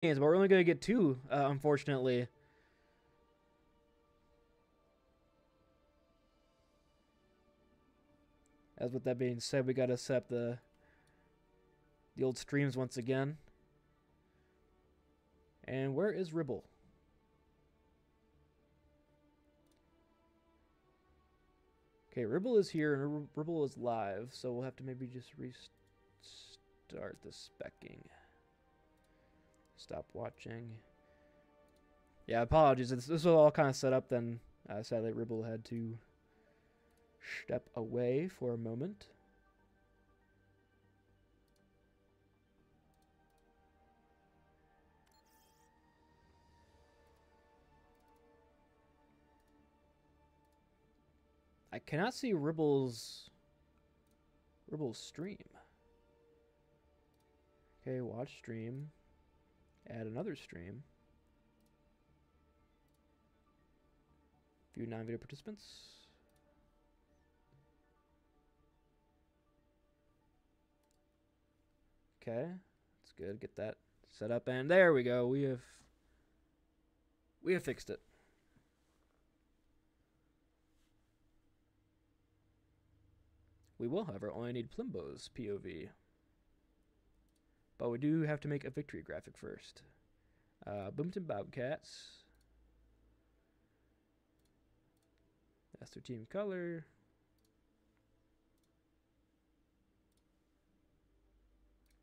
games, but we're only going to get 2, unfortunately. As with that being said, we got to set up the old streams once again. And where is Ribble? Okay, Ribble is here and Ribble is live, so we'll have to maybe just restart the specking. Stop watching. Yeah, apologies. This was all kind of set up, then sadly Ribble had to step away for a moment. I cannot see Ribble's stream. Okay, watch stream. Add another stream. View non-video participants. Okay, that's good. Get that set up, and there we go. We have fixed it. We will, however, only need Plimbo's POV. But we do have to make a victory graphic first. Boomton Bobcats. That's their team color.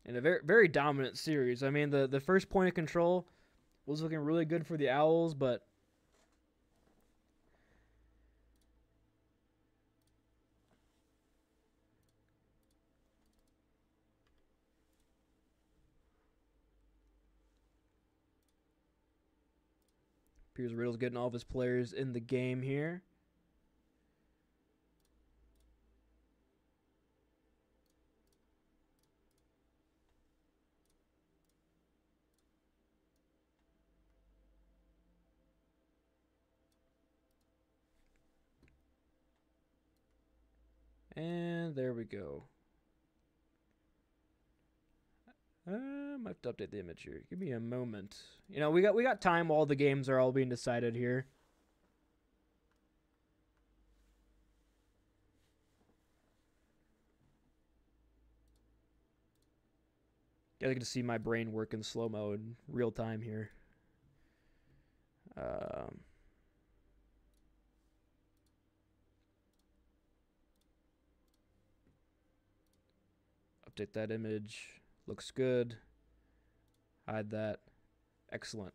And a very, very dominant series. I mean, the first point of control was looking really good for the Owls, but Piers Riddle's getting all of his players in the game here. And there we go. I might have to update the image here. Give me a moment. You know, we got time while the games are all being decided here. You guys get to see my brain work in slow-mo in real time here. Update that image. Looks good. Hide that. Excellent.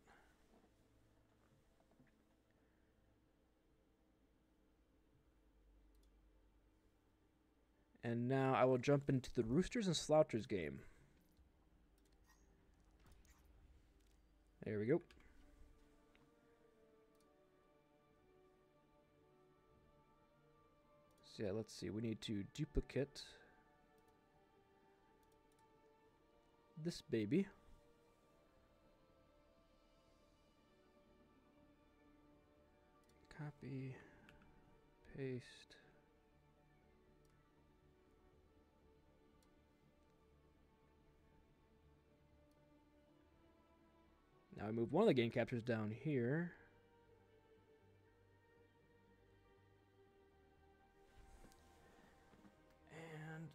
And now I will jump into the Roosters and Slouchers game. There we go. So yeah, let's see. We need to duplicate this baby. Copy, paste. Now I move one of the game captures down here. And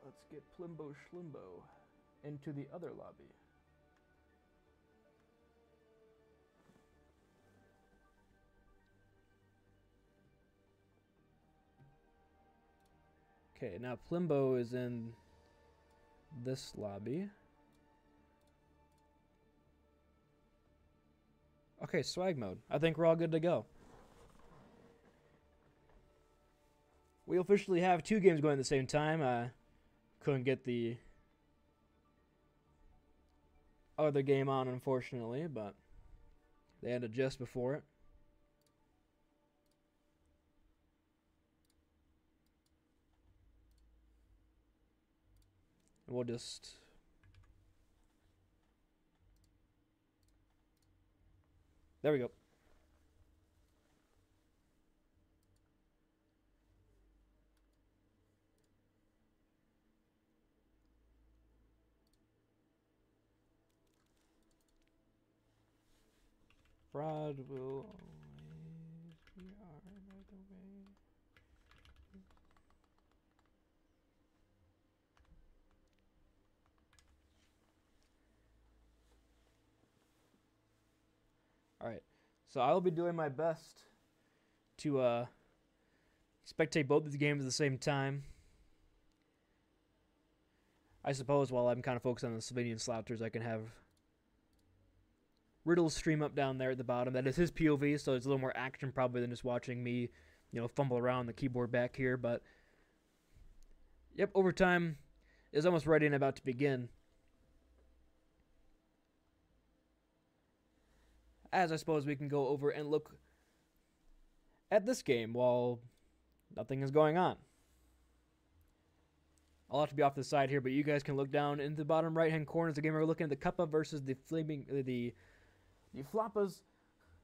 let's get Plimbo Schlimbo into the other lobby. Okay, now Plimbo is in this lobby. Okay, swag mode. I think we're all good to go. We officially have 2 games going at the same time. Couldn't get the other game on, unfortunately, but they had to adjust before it. And we'll just... There we go. Fraud will always be our the way. Alright, so I will be doing my best to spectate both of these games at the same time. I suppose while I'm kind of focused on the Slovenian Slouchers, I can have Riddle's stream up down there at the bottom. That is his POV, so it's a little more action probably than just watching me, fumble around the keyboard back here. But, yep, overtime is almost ready and about to begin. As I suppose we can go over and look at this game while nothing is going on. I'll have to be off the side here, but you guys can look down in the bottom right-hand corner as the game we're looking at the Kappa versus the Floppas.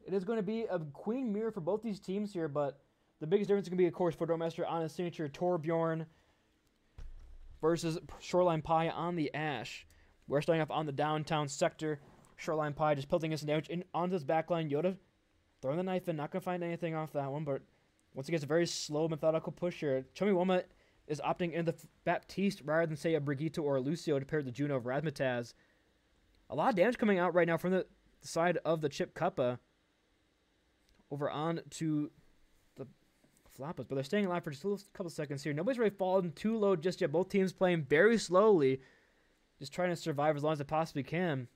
It is going to be a queen mirror for both these teams here, but the biggest difference is going to be, of course, Fedormaster on his signature Torbjorn versus Shoreline Pie on the Ash. We're starting off on the downtown sector. Shoreline Pie just pelting us some damage onto his backline. Yoda throwing the knife in, not going to find anything off that one, but once again, it's a very slow, methodical push here. Chomiwoma is opting in the Baptiste rather than, say, a Brigitte or a Lucio to pair with the Juno of Razmataz. A lot of damage coming out right now from the side of the Chip Kappa over on to the Floppas, but they're staying alive for just a couple seconds here. Nobody's really fallen too low just yet. Both teams playing very slowly, just trying to survive as long as they possibly can.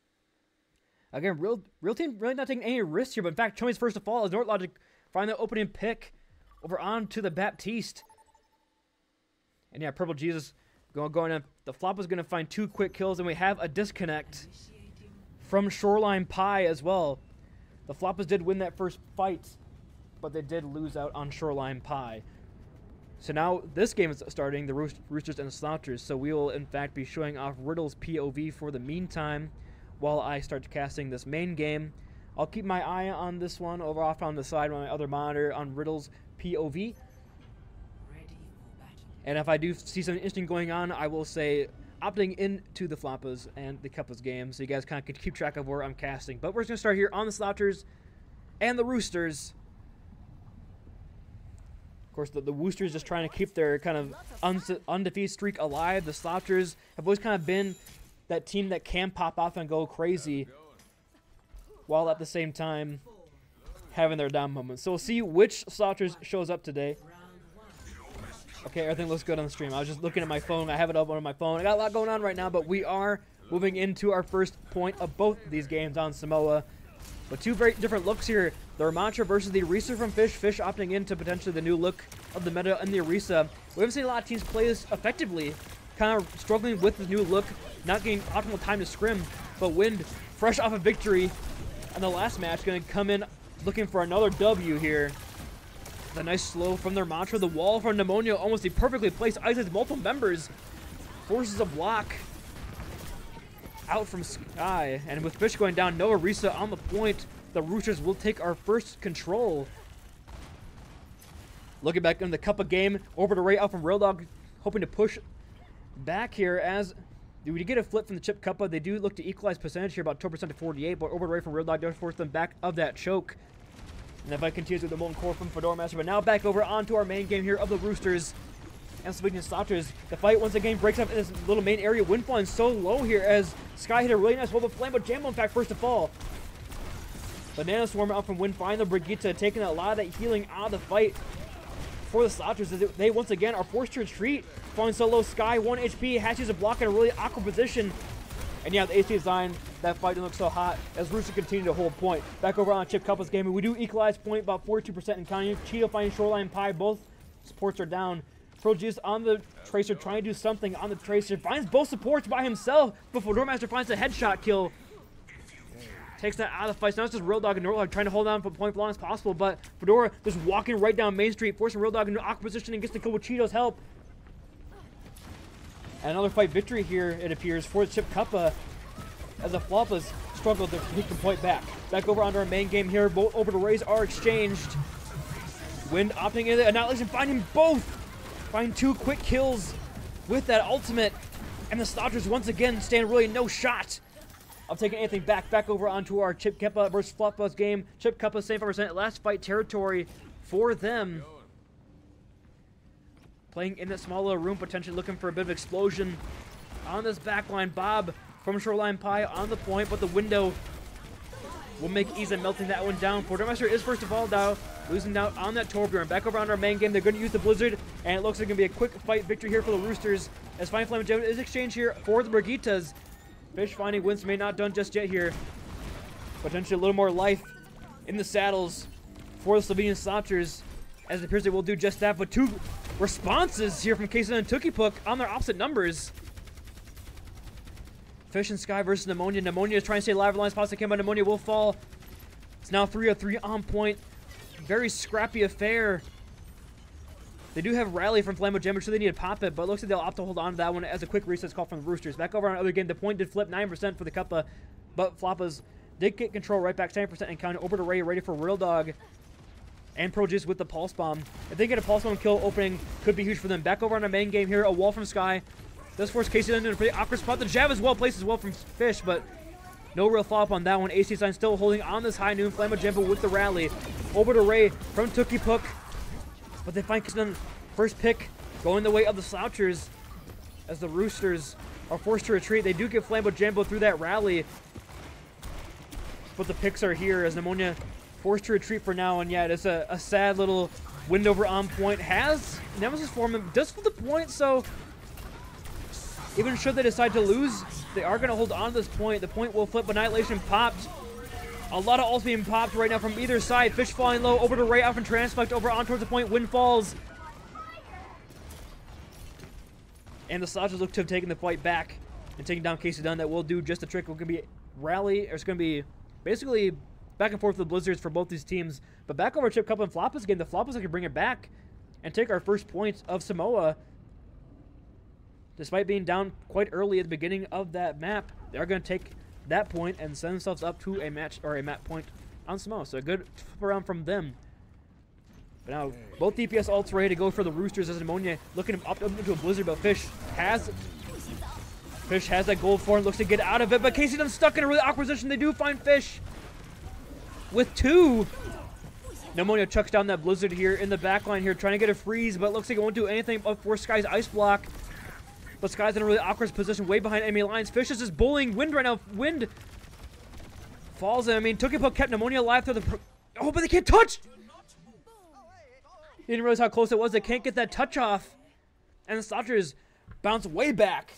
Again, real team really not taking any risks here, but in fact, Chomi's first to fall as Nortlogic find the opening pick over on to the Baptiste. And yeah, Purple Jesus going in. The Floppa's going to find 2 quick kills, and we have a disconnect from Shoreline Pie as well. The Floppas did win that first fight, but they did lose out on Shoreline Pie. So now this game is starting, the Roosters and the Slouchers, so we will in fact be showing off Riddle's POV for the meantime while I start casting this main game. I'll keep my eye on this one over off on the side on my other monitor on Riddle's POV. And if I do see something interesting going on, I will say opting into the Floppas and the Kappa's game, so you guys kind of can keep track of where I'm casting. But we're just going to start here on the Slouchers and the Roosters. Of course, the Roosters just trying to keep their kind of undefeated streak alive. The Slouchers have always kind of been that team that can pop off and go crazy while at the same time having their down moments. So we'll see which Slouchers shows up today. Okay, everything looks good on the stream. I was just looking at my phone. I have it up on my phone. I got a lot going on right now, but we are moving into our first point of both these games on Samoa. But 2 very different looks here. The Ramantra versus the Orisa from Fish. Fish opting into potentially the new look of the meta in the Orisa. We haven't seen a lot of teams play this effectively. Kind of struggling with the new look, not getting optimal time to scrim. But Wind, fresh off a victory in the last match, going to come in looking for another W here. The nice slow from their mantra. The wall from Pneumonia almost a perfectly placed. Isolates multiple members. Forces a block out from Sky. And with Fish going down, no Orisa on the point. The Roosters will take our first control. Looking back in the Kappa game. Over to Ray out from Real Dog. Hoping to push back here as we get a flip from the Chip Kappa. They do look to equalize percentage here, about 12% to 48. But over to Ray from Real Dog does force them back of that choke. And the fight continues with the Molten Core from Fedormaster, but now back over onto our main game here of the Roosters and Slovenian Slouchers. The fight once again breaks up in this little main area. Wind falling so low here as Sky hit a really nice wall of flame, but Jambo in fact first to fall. Banana Swarm out from Wind, find the Brigitte, taking a lot of that healing out of the fight for the Slouchers as they once again are forced to retreat. Falling so low, Sky 1 HP, hatches a block in a really awkward position. And yeah, the AC design, that fight didn't look so hot as Rooster continued to hold point. Back over on Chip Kappa's game, we do equalize point, about 42% in counting. Cheeto finding Shoreline Pie, both supports are down. Progeus on the Tracer, trying to do something on the Tracer. Finds both supports by himself, but Fedormaster finds a headshot kill. Takes that out of the fight. So now it's just Real Dog and Nortlogic trying to hold on for point as long as possible, but Fedora just walking right down Main Street, forcing Real Dog into awkward position and gets the kill with Cheeto's help. And another fight victory here, it appears, for the Chip Kappa as the Floppas struggle to take the point back. Back over onto our main game here. Both over to Rays are exchanged. Wind opting in the Annihilation, finding both. Find 2 quick kills with that ultimate. And the Slouchers once again stand really no shot of taking anything back over onto our Chip Keppa versus Floppa's game. Chip Keppa 75% last fight territory for them. Playing in that small little room, potentially looking for a bit of explosion on this backline. Bob from Shoreline Pie on the point, but the window will make easy melting that one down. Fortmaster is first of all now losing out on that Torbjorn. Back over on our main game, they're going to use the Blizzard, and it looks like it's going to be a quick fight victory here for the Roosters as Fine Flame Gem is exchanged here for the Brigitas. Fish finding wins may not done just yet here. Potentially a little more life in the saddles for the Slovenian Slouchers, as it appears they will do just that, but two responses here from Kaysen and Tukipuk on their opposite numbers. Fish and Sky versus Pneumonia. Pneumonia is trying to stay alive. Alliance spots that came, but Pneumonia will fall. It's now 3-3 on point. Very scrappy affair. They do have Rally from Flammo Gem, so they need to pop it, but it looks like they'll opt to hold on to that one as a quick recess call from the Roosters. Back over on another game, the point did flip 9% for the Kappa, but Floppas did get control right back 10% and count over to Ray, ready for Real Dog. And Pro Juice with the Pulse Bomb. If they get a Pulse Bomb kill opening, could be huge for them. Back over on our main game here, a wall from Sky. Does force Casey into a pretty awkward spot. The jab is well placed as well from Fish, but no real follow-up on that one. AC Sign still holding on this high noon. Flammo Jumbo with the rally. Over to Ray from Tukipuk. But they find Casey first pick going the way of the Slouchers as the Roosters are forced to retreat. They do get Flammo Jumbo through that rally, but the picks are here as Pneumonia forced to retreat for now. And yeah, it's a sad little wind over on point. Has Nemesis Foreman does for the point, so even should they decide to lose, they are going to hold on to this point. The point will flip. Annihilation popped. A lot of ults being popped right now from either side. Fish falling low over to Ray off and Transflect over on towards the point. Wind falls. And the Slouchers look to have taken the fight back and taking down Casey Dunn. That will do just a trick. It's going to be rally, or it's going to be basically back and forth with the Blizzards for both these teams. But back over Chip Cup and Floppa's game, the Floppas can bring it back and take our first points of Samoa. Despite being down quite early at the beginning of that map, they are going to take that point and send themselves up to a match or a map point on Samoa. So a good flip around from them. But now both DPS ults ready to go for the Roosters as Pneumonia looking up into a Blizzard, but Fish has that gold form, looks to get out of it, but Casey Dunn's stuck in a really awkward position. They do find Fish with two. Pneumonia chucks down that Blizzard here in the backline here, trying to get a freeze, but it looks like it won't do anything up for Sky's Ice Block. But Sky's in a really awkward position way behind enemy lines. Fish is just bullying Wind right now. Wind falls in. I mean, Tukipuk kept Pneumonia alive through the... Oh, but they can't touch! They didn't realize how close it was. They can't get that touch off. And the Slouchers bounce way back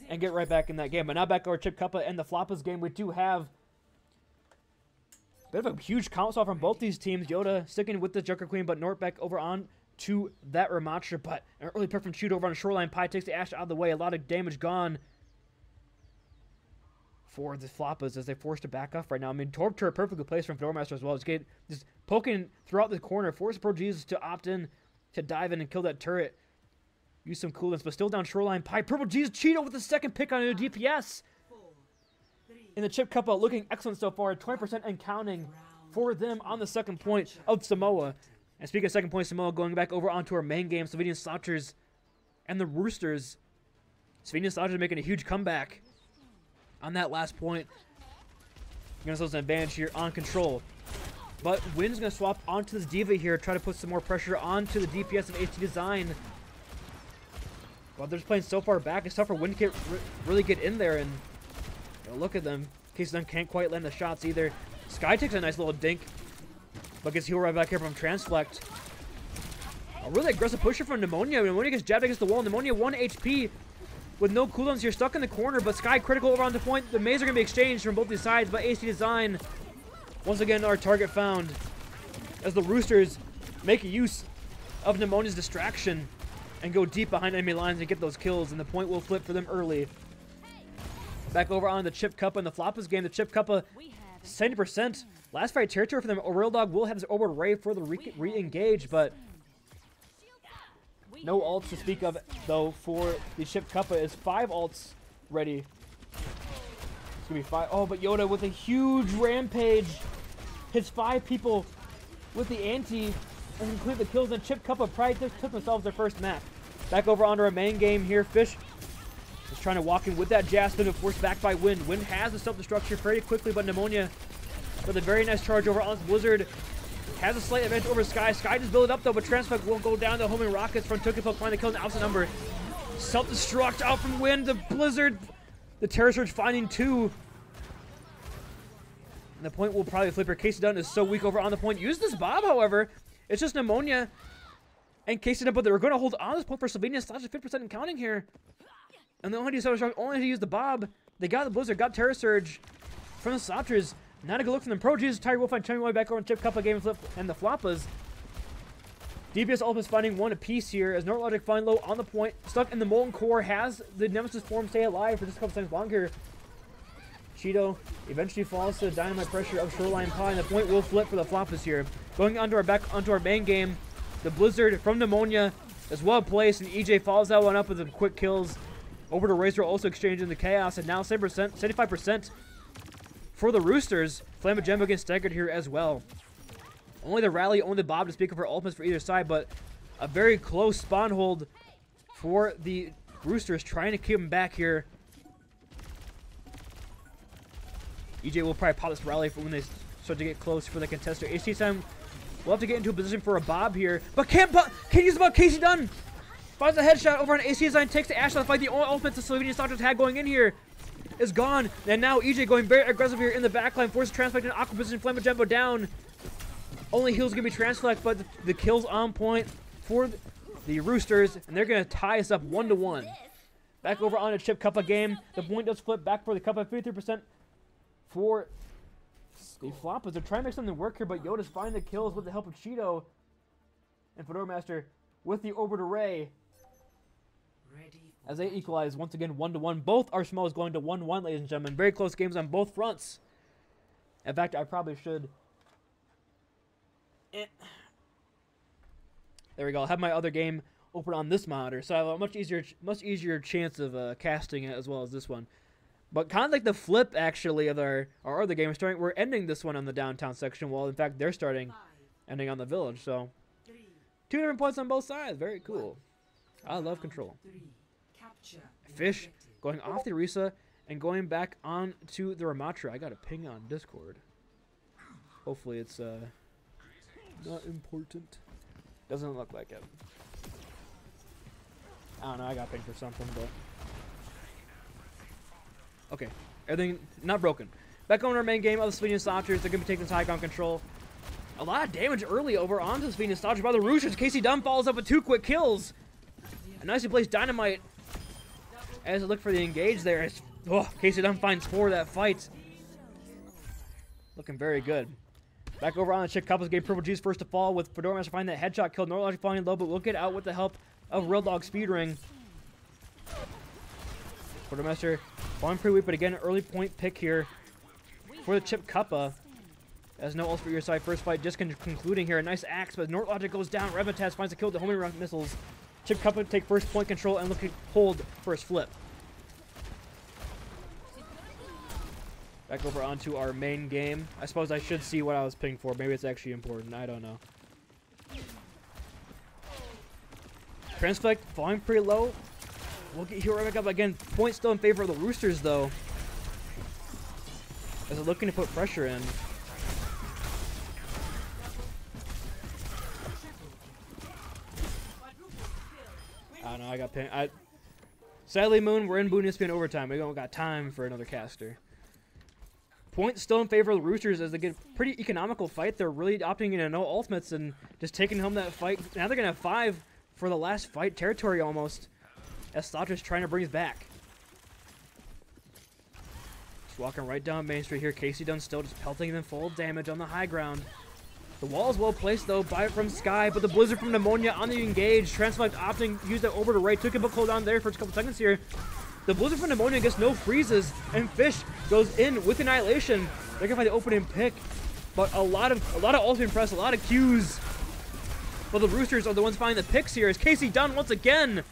and get right back in that game. But now back over Chip Kappa and the Floppas game. We do have a bit of a huge count off from both these teams. Yoda sticking with the Joker Queen, but Nortbeck over on to that Ramattra, but an early pick from Shoot over on Shoreline Pie takes the Ash out of the way. A lot of damage gone for the Floppas as they forced to back off right now. I mean, Torb Turret perfectly placed from Doormaster as well. Just poking throughout the corner, force Pro Jesus to opt in, to dive in and kill that turret. Use some coolness, but still down Shoreline Pie. Purple Jesus Cheeto with the second pick on a DPS. In the Chip Cup, looking excellent so far, 20% and counting for them on the second point of Samoa. And speaking of second point, Samoa going back over onto our main game, Slovenian Slouchers and the Roosters. Slovenian Slouchers making a huge comeback on that last point. Gonna throw an advantage here on control. But Wynn's gonna swap onto this Diva here, try to put some more pressure onto the DPS of HT Design. Well, they're just playing so far back, it's tough for Wynn to really get in there, and look at them. Casey Dunn can't quite land the shots either. Sky takes a nice little dink, but gets healed right back here from Transflect. A really aggressive pusher from Pneumonia. Pneumonia gets jabbed against the wall. Pneumonia 1 HP with no cooldowns here, stuck in the corner, but Sky critical over on the point. The Maze are going to be exchanged from both these sides, but AC Design, once again, our target found as the Roosters make use of Pneumonia's distraction and go deep behind enemy lines and get those kills, and the point will flip for them early. Back over on the Chip Cup and the Floppas game. The Chip Cup 70%. Last fight territory for them. Real Dog will have his over Ray for the re-engage, but no ults to speak of, though, for the Chip Cup. Is 5 ults ready. It's going to be 5. Oh, but Yoda with a huge rampage hits 5 people with the anti and complete the kills. And Chip Cup probably took themselves their first map. Back over onto our main game here. Fish Just trying to walk in with that Jasmine, but forced back by Wind. Wind has the self-destruction very quickly, but Pneumonia with a very nice charge over on Blizzard. Has a slight advantage over Sky. Sky just build it up though, but Transfect will go down to homing rockets from Tookipok, find the kill in the opposite number. Self-destruct out from Wind, the Blizzard. The Terror Surge finding 2. And the point will probably flip here. Casey Dunn is so weak over on the point. Use this Bob, however. It's just Pneumonia and Casey Dunn, but they're going to hold on this point for Slovenia. Slash is 50% in counting here. And they only had to use the Bob. They got the Blizzard, got Terror Surge from the Satras. Not a good look from them. Pro Jesus, Tiger will find Chummy Boy back over on Chip Cup game flip and the Floppas. DPS Ultimate's finding 1 apiece here as North Logic find low on the point. Stuck in the Molten Core, has the Nemesis form stay alive for just a couple seconds longer. Cheeto eventually falls to the dynamite pressure of Shoreline Pie, and the point will flip for the Floppas here. Going onto our main game, the Blizzard from Pneumonia is well placed, and EJ follows that one up with some quick kills. Over to Razor, also exchanging the Chaos, and now 7%, 75% for the Roosters. Flamajembo gets staggered here as well. Only the Rally, only the Bob to speak of for ultimates for either side, but a very close spawn hold for the Roosters, trying to keep him back here. EJ will probably pop this Rally for when they start to get close for the contester. HT time, we'll have to get into a position for a Bob here, but can't use the Bob. Casey Dunn finds a headshot over on AC Design, takes the Ash on the fight. The only ultimate the Slovenian Stockters had going in here is gone, and now EJ going very aggressive here in the backline, forces Transfect in aqua position. Flamajembo down. Only heals gonna be Transfect, but the kills on point for the Roosters, and they're gonna tie us up 1-1. Back over on a Chip Cuppa game. The point does flip back for the Cuppa, 53% for the Floppas. They're trying to make something work here, but Yoda's finding the kills with the help of Cheeto and Fedora Master with the Orbit Array. As they equalize once again 1-1. Both our Schmoes going to 1-1, ladies and gentlemen. Very close games on both fronts. In fact, I probably should. There we go. I'll have my other game open on this monitor, so I have a much easier chance of casting it as well as this one. But kind of like the flip, actually, of our other game. We're ending this one on the downtown section, while in fact they're ending on the village. So 2 different points on both sides. Very cool. I love control. Fish going off the Orisa and going back on to the Ramatra. I got a ping on Discord. Hopefully it's not important. Doesn't look like it. I don't know, I got pinged for something, but okay. Everything not broken. Back on our main game of the Slovenian Stockters. They're gonna be taking this high ground control. A lot of damage early over onto the Slovenian Stockters by the Roosters. Casey Dunn follows up with 2 quick kills. A nicely placed dynamite as they look for the engage there. Casey Dunn finds 4 that fight. Looking very good. Back over on the Chick Couples game. Purple G's first to fall with Fedora Master finding that headshot kill. North Logic falling low, but we'll get out with the help of Real Dog Speedring. Fedora Master falling pretty weak, but again, early point pick here for the Chip Cuppa. As no else for your side. First fight just concluding here. A nice axe, but North Logic goes down. Remitaz finds the kill with the homing round missiles. Chip Cuppa take first point control and look to hold first flip. Back over onto our main game. I suppose I should see what I was pinging for. Maybe it's actually important. I don't know. Transfect falling pretty low. We'll get here right back up again. Point still in favor of the Roosters, though, as they're looking to put pressure in. I don't know. I got pinged. Sadly, Moon, we're in BOON1ESPN overtime. We don't got time for another caster. Point still in favor of the Roosters as they get a pretty economical fight. They're really opting into no ultimates and just taking home that fight. Now they're going to have 5 for the last fight territory almost, as Stotter's trying to bring us back. Just walking right down Main Street here. Casey Dunn still just pelting them full damage on the high ground. The wall is well placed though from Sky, but the Blizzard from Pneumonia on the engage. Transfect opting use that over to Ray. Took a book hold down there for a couple seconds here. The Blizzard from Pneumonia gets no freezes, and Fish goes in with Annihilation. They're gonna find the opening pick, but a lot of ultimate press, a lot of Qs. But the Roosters are the ones finding the picks here. As Casey Dunn once again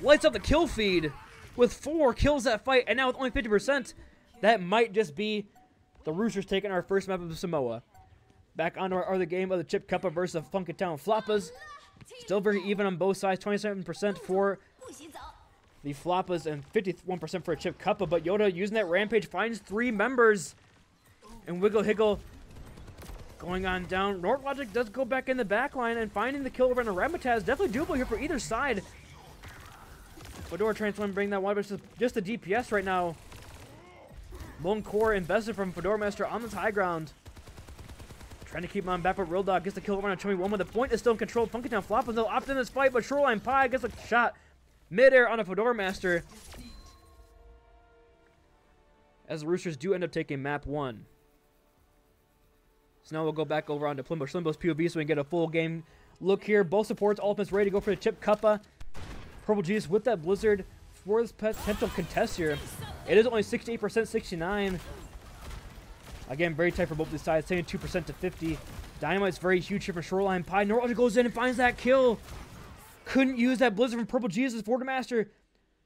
lights up the kill feed with 4 kills that fight, and now with only 50%, that might just be the Roosters taking our first map of Samoa. Back onto our other game of the Chip Cuppa versus Funky Town Floppas. Still very even on both sides. 27% for the Floppas and 51% for a Chip Cuppa, but Yoda using that Rampage finds 3 members. And Wiggle Higgle going on down. North Logic does go back in the back line, and finding the kill over on the Ramataz. Definitely doable here for either side. Fedora Transform bring that one, but just the DPS right now. Lone Core invested from Fedora Master on this high ground. Trying to keep him on back, but Real Dog gets the kill over on Chummy One, but the point is still in control. Funky Town Floppas, they'll opt in this fight, but Shoreline Pie gets a shot mid-air on a Fedora Master. As the Roosters do end up taking map 1. So now we'll go back over onto Plimbo Schlimbo's POV so we can get a full game look here. Both supports, ultimates ready to go for the Chip Cuppa. Purple Jesus with that Blizzard for this potential contest here. It is only 68%, 69. Again, very tight for both these sides, saying 2% to 50. Dynamite's very huge here for Shoreline Pie. Norwalk goes in and finds that kill. Couldn't use that Blizzard from Purple Jesus. Florida Master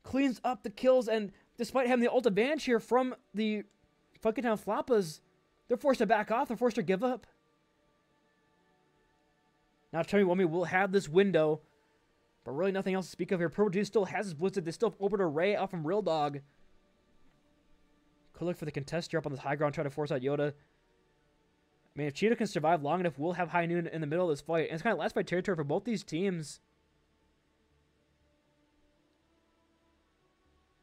cleans up the kills, and despite having the ult advantage here from the Funky Town Floppas, they're forced to back off. They're forced to give up. Now, Chummy Wummy will have this window, but really nothing else to speak of here. Purple Jesus still has his Blizzard. They still have Orbiter Ray out from Real Dog. Could look for the contest here up on this high ground, try to force out Yoda. I mean, if Cheetah can survive long enough, we'll have High Noon in the middle of this fight. And it's kind of last fight territory for both these teams.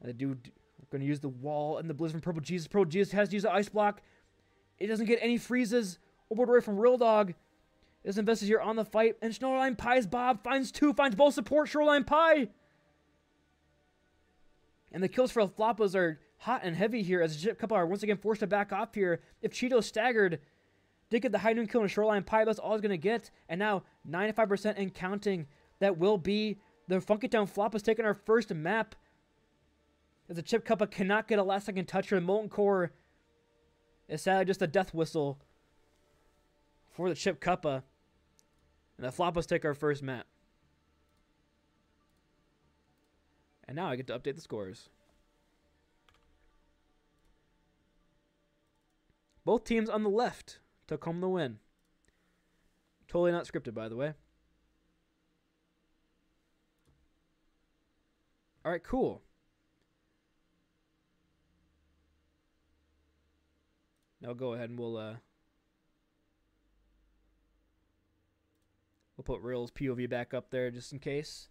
We're going to use the wall and the Blizzard from Purple Jesus. Purple Jesus has to use the Ice Block. It doesn't get any freezes. Orbiter Ray from Real Dog is invested here on the fight. And Shoreline Pie's Bob finds 2, finds both support. Shoreline Pie. And the kills for the Floppas are hot and heavy here as the Chip Cuppa are once again forced to back off here. If Cheeto staggered, did get the High Noon kill on Shoreline Pie, that's all he's going to get. And now 95% and counting. That will be the Funky Town Floppas taking our first map. As the Chip Cuppa cannot get a last second touch here. The Molten Core is sadly just a death whistle for the Chip Cuppa. And the Floppas take our first map. And now I get to update the scores. Both teams on the left took home the win. Totally not scripted, by the way. All right, cool. Now go ahead and we'll put Real's POV back up there just in case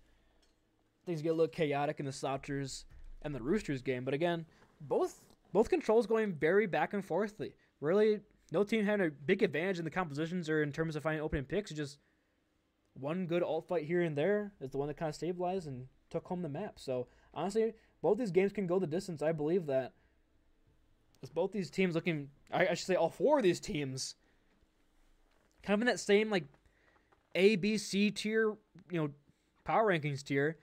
things get a little chaotic in the Slouchers and the Roosters game. But again, both controls going very back and forth. Really, no team having a big advantage in the compositions or in terms of finding opening picks. Just one good ult fight here and there is the one that kind of stabilized and took home the map. So honestly, both these games can go the distance. I believe that. As both these teams looking, I should say all 4 of these teams, kind of in that same like A, B, C tier, power rankings tier,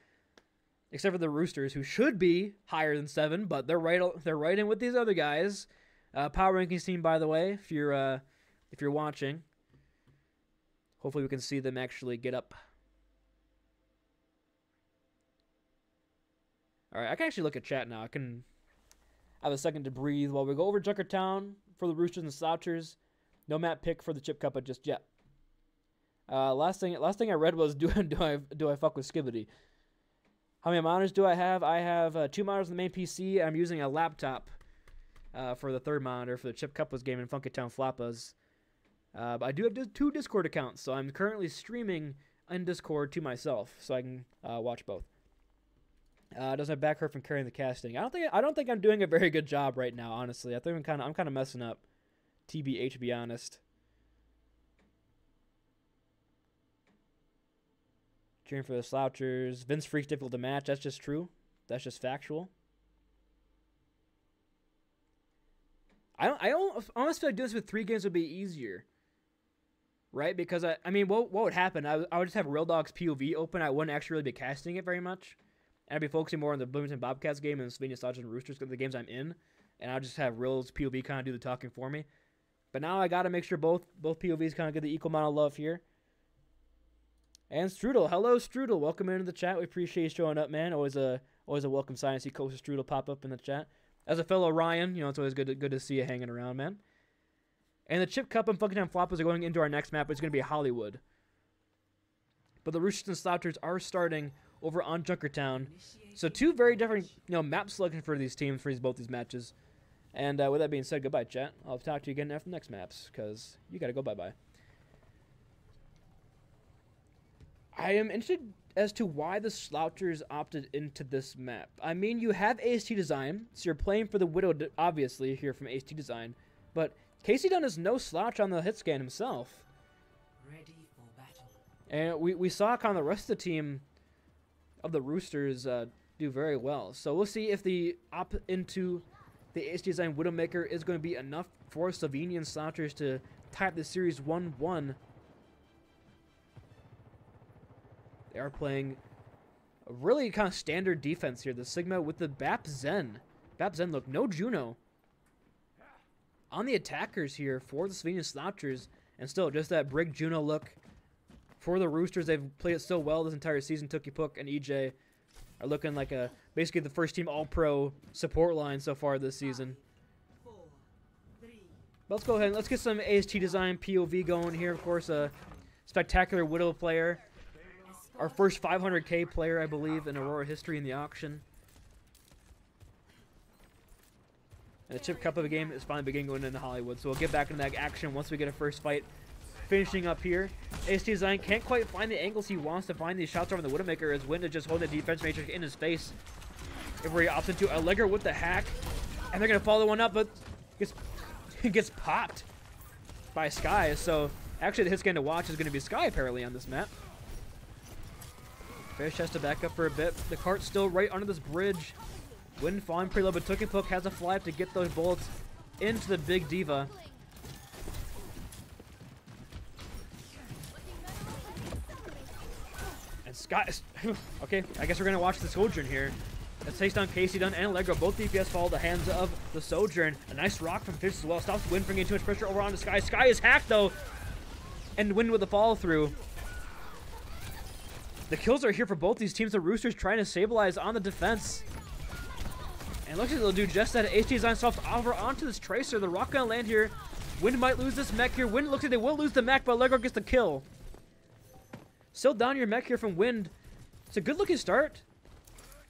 except for the Roosters, who should be higher than 7, but they're right in with these other guys. Power rankings team, by the way, if you're watching, hopefully we can see them actually get up. All right, I can actually look at chat now. I can have a second to breathe while we go over Junkertown for the Roosters and Slouchers. No map pick for the Chip Cuppa just yet. Last thing I read was do I fuck with Skibbity? How many monitors do I have? I have 2 monitors on the main PC. I'm using a laptop for the 3rd monitor for the Chip Cuppa's game in Funky Town Floppas. But I do have 2 Discord accounts, so I'm currently streaming in Discord to myself, so I can watch both. Does my back hurt from carrying the casting? I don't think I'm doing a very good job right now. Honestly, I think I'm kind of messing up. TBH, to be honest. Cheering for the Slouchers. Vince Freak's difficult to match. That's just true. That's just factual. I almost feel like doing this with 3 games would be easier. Right? Because, I mean, what would happen? I would just have Real Dog's POV open. I wouldn't actually really be casting it very much. And I'd be focusing more on the Bloomington Bobcats game and the Slovenia Slouchers and Roosters, the games I'm in. And I'll just have Real's POV kind of do the talking for me. But now I got to make sure both POVs kind of get the equal amount of love here. And Strudel. Hello, Strudel. Welcome into the chat. We appreciate you showing up, man. Always a welcome sign to see Coach Strudel pop up in the chat. As a fellow Ryan, it's always good to see you hanging around, man. And the Chip Cup and Funky Town Floppas are going into our next map. It's going to be Hollywood. But the Roosters and Slouchers are starting over on Junkertown. So 2 very different, map selection for these teams for both these matches. And with that being said, goodbye, chat. I'll talk to you again after the next maps, because you got to go bye-bye. I am interested as to why the Slouchers opted into this map. I mean, you have AST Design, so you're playing for the Widow, obviously, here from AST Design. But Casey Dunn is no slouch on the hit scan himself. Ready for battle. And we saw kind of the rest of the team of the Roosters do very well. So we'll see if the opt into the AST Design Widowmaker is going to be enough for Slovenian Slouchers to tie up the series 1-1. They are playing a really kind of standard defense here. The Sigma with the Bap Zen. Bap Zen, look, no Juno on the attackers here for the Slovenian Slouchers. And still, just that Brig Juno look for the Roosters. They've played it so well this entire season. Tookie Pook and EJ are looking like basically the first team All-Pro support line so far this season. But let's go ahead and let's get some AST Design POV going here. Of course, a spectacular Widow player. Our first 500k player, I believe, in Aurora history in the auction. And the Chip Cup of a game is finally beginning going into Hollywood. So we'll get back into that action once we get a first fight finishing up here. AST Design can't quite find the angles he wants to find these shots over the Widowmaker as Wind is just holding the defense matrix in his face. If we opts into Allegro with the hack. And they're going to follow one up, but gets popped by Sky. So actually the hit scan to watch is going to be Sky apparently on this map. Fish has to back up for a bit. The cart's still right under this bridge. Wind falling pretty low, but Tookie Pook has a fly up to get those bullets into the big diva. And Sky... okay, I guess we're going to watch the Sojourn here. It takes down Casey Dunn and Allegro. Both DPS fall the hands of the Sojourn. A nice rock from Fish as well. Stops Wind bringing too much pressure over onto Sky. Sky is hacked, though. And Wind with the follow through. The kills are here for both these teams. The Roosters trying to stabilize on the defense. And looks like they'll do just that. AST Design stops over onto this Tracer. The rock gonna land here. Wind might lose this mech here. Wind looks like they will lose the mech, but Allegro gets the kill. Still down your mech here from Wind. It's a good looking start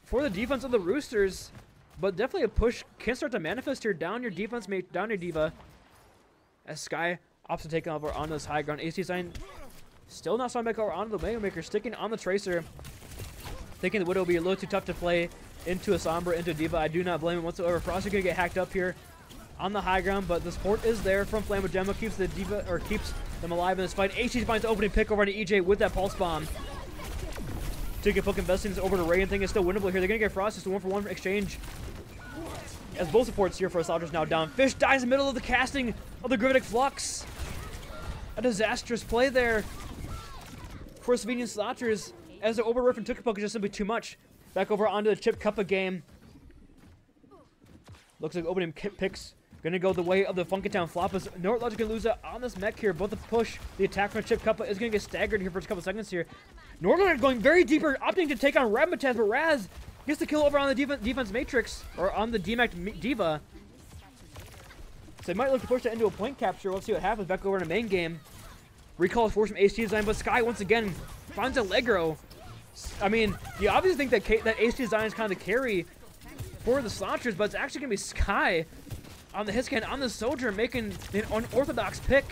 for the defense of the Roosters, but definitely a push can start to manifest here. Down your defense, mate, down your diva. As Sky opts to take over on this high ground. AST Design still not starting back over onto the Widowmaker, sticking on the Tracer. Thinking the Widow will be a little too tough to play into a Sombra, into a Diva. I do not blame him whatsoever. Frosty gonna get hacked up here on the high ground, but the support is there from Flambogemma, keeps the Diva, or keeps them alive in this fight. AST finds the opening pick over to EJ with that pulse bomb. Tookie Pook investing this over to Ray and thing is still winnable here. They're gonna get Frost, just a 1-for-1 exchange. As both supports here for Slouchers now down. Fish dies in the middle of the casting of the Gravitic Flux. A disastrous play there for Slovenian Slouchers, as the overrun from Tookie Pook is just simply too much. Back over onto the Chip Cuppa game. Looks like opening picks gonna go the way of the Funkytown Floppas. North Logic gonna lose it on this mech here. Both the push, the attack from Chip Cuppa is gonna get staggered here for a couple seconds here. North Logic going very deeper, opting to take on Ramataz, but Raz gets the kill over on the defense matrix, or on the DMAC Diva. So they might look to push that into a point capture. We'll see what happens. Back over in the main game. Recall is forced from AST Design, but Sky once again finds Allegro. I mean, you obviously think that AST Design is kind of the carry for the Slouchers, but it's actually going to be Sky on the hit scan on the Soldier, making an unorthodox pick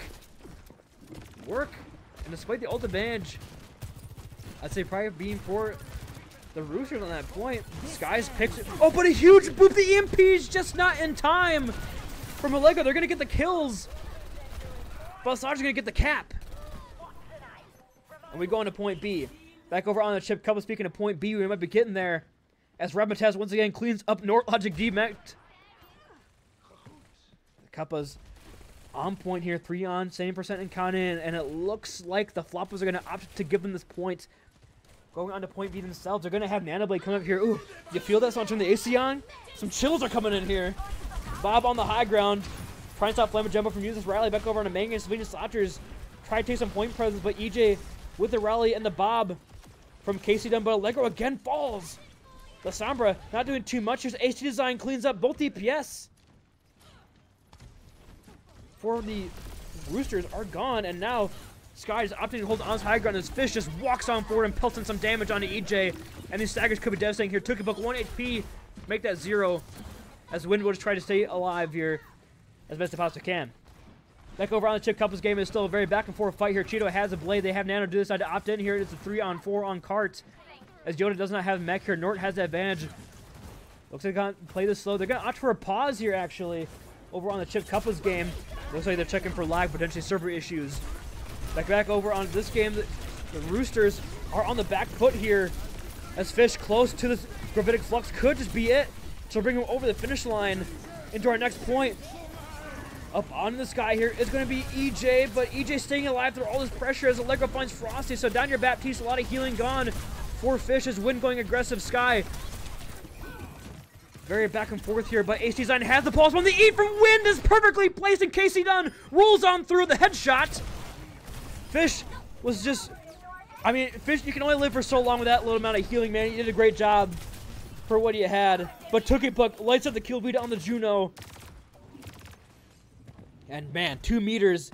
work. And despite the ult advantage, I'd say probably being for the Roosters on that point. Sky's picks it. Oh, but a huge boop. The EMP's just not in time from Allegro. They're going to get the kills, but Slouchers going to get the cap. And we go into point B. Back over on the Chip Cuppa, speaking of point B, we might be getting there. As Ramataz once again cleans up North Logic DMAC'd. Cuppa's on point here, 3 on, same percent in count in, and it looks like the Floppas are going to opt to give them this point. Going on to point B themselves, they're going to have Nanoblade come up here. Ooh, you feel that? So turn the AC on. Some chills are coming in here. Bob on the high ground, trying to stop Flambogemma from using this rally. Back over on the main game, Slovenian Slouchers try to take some point presence, but EJ with the rally and the Bob from Casey Dunn, but Allegro again falls. The Sombra not doing too much. Here's AST Design cleans up both DPS. For the Roosters are gone, and now Sky is opting to hold on his high ground as Fish just walks on forward and pelts in some damage onto EJ. And these staggers could be devastating here. Took 1 HP, make that 0. As Wind will just try to stay alive here as best it possibly can. Back over on the Chip Couples game, is still a very back and forth fight here. Cheeto has a blade. They have Nano do decide to opt in here. It's a 3-on-4 on cart. As Yoda does not have mech here, Nort has the advantage. Looks like they're going to play this slow. They're going to opt for a pause here, actually, over on the Chip Couples game. Looks like they're checking for lag, potentially server issues. Back over on this game, the Roosters are on the back foot here. As Fish close to the Gravitic Flux could just be it. So bring him over the finish line into our next point. Up on the Sky here is going to be EJ, but EJ staying alive through all this pressure as Allegro finds Frosty. So down your Baptiste, a lot of healing gone for Fish as Wind going aggressive. Sky very back and forth here, but Ace Design has the pulse bomb. The E from Wind is perfectly placed, and Casey Dunn rolls on through the headshot. Fish was just, I mean, Fish, you can only live for so long with that little amount of healing, man. You did a great job for what you had. But Tookipuk lights up the kill lead on the Juno. And man, 2 meters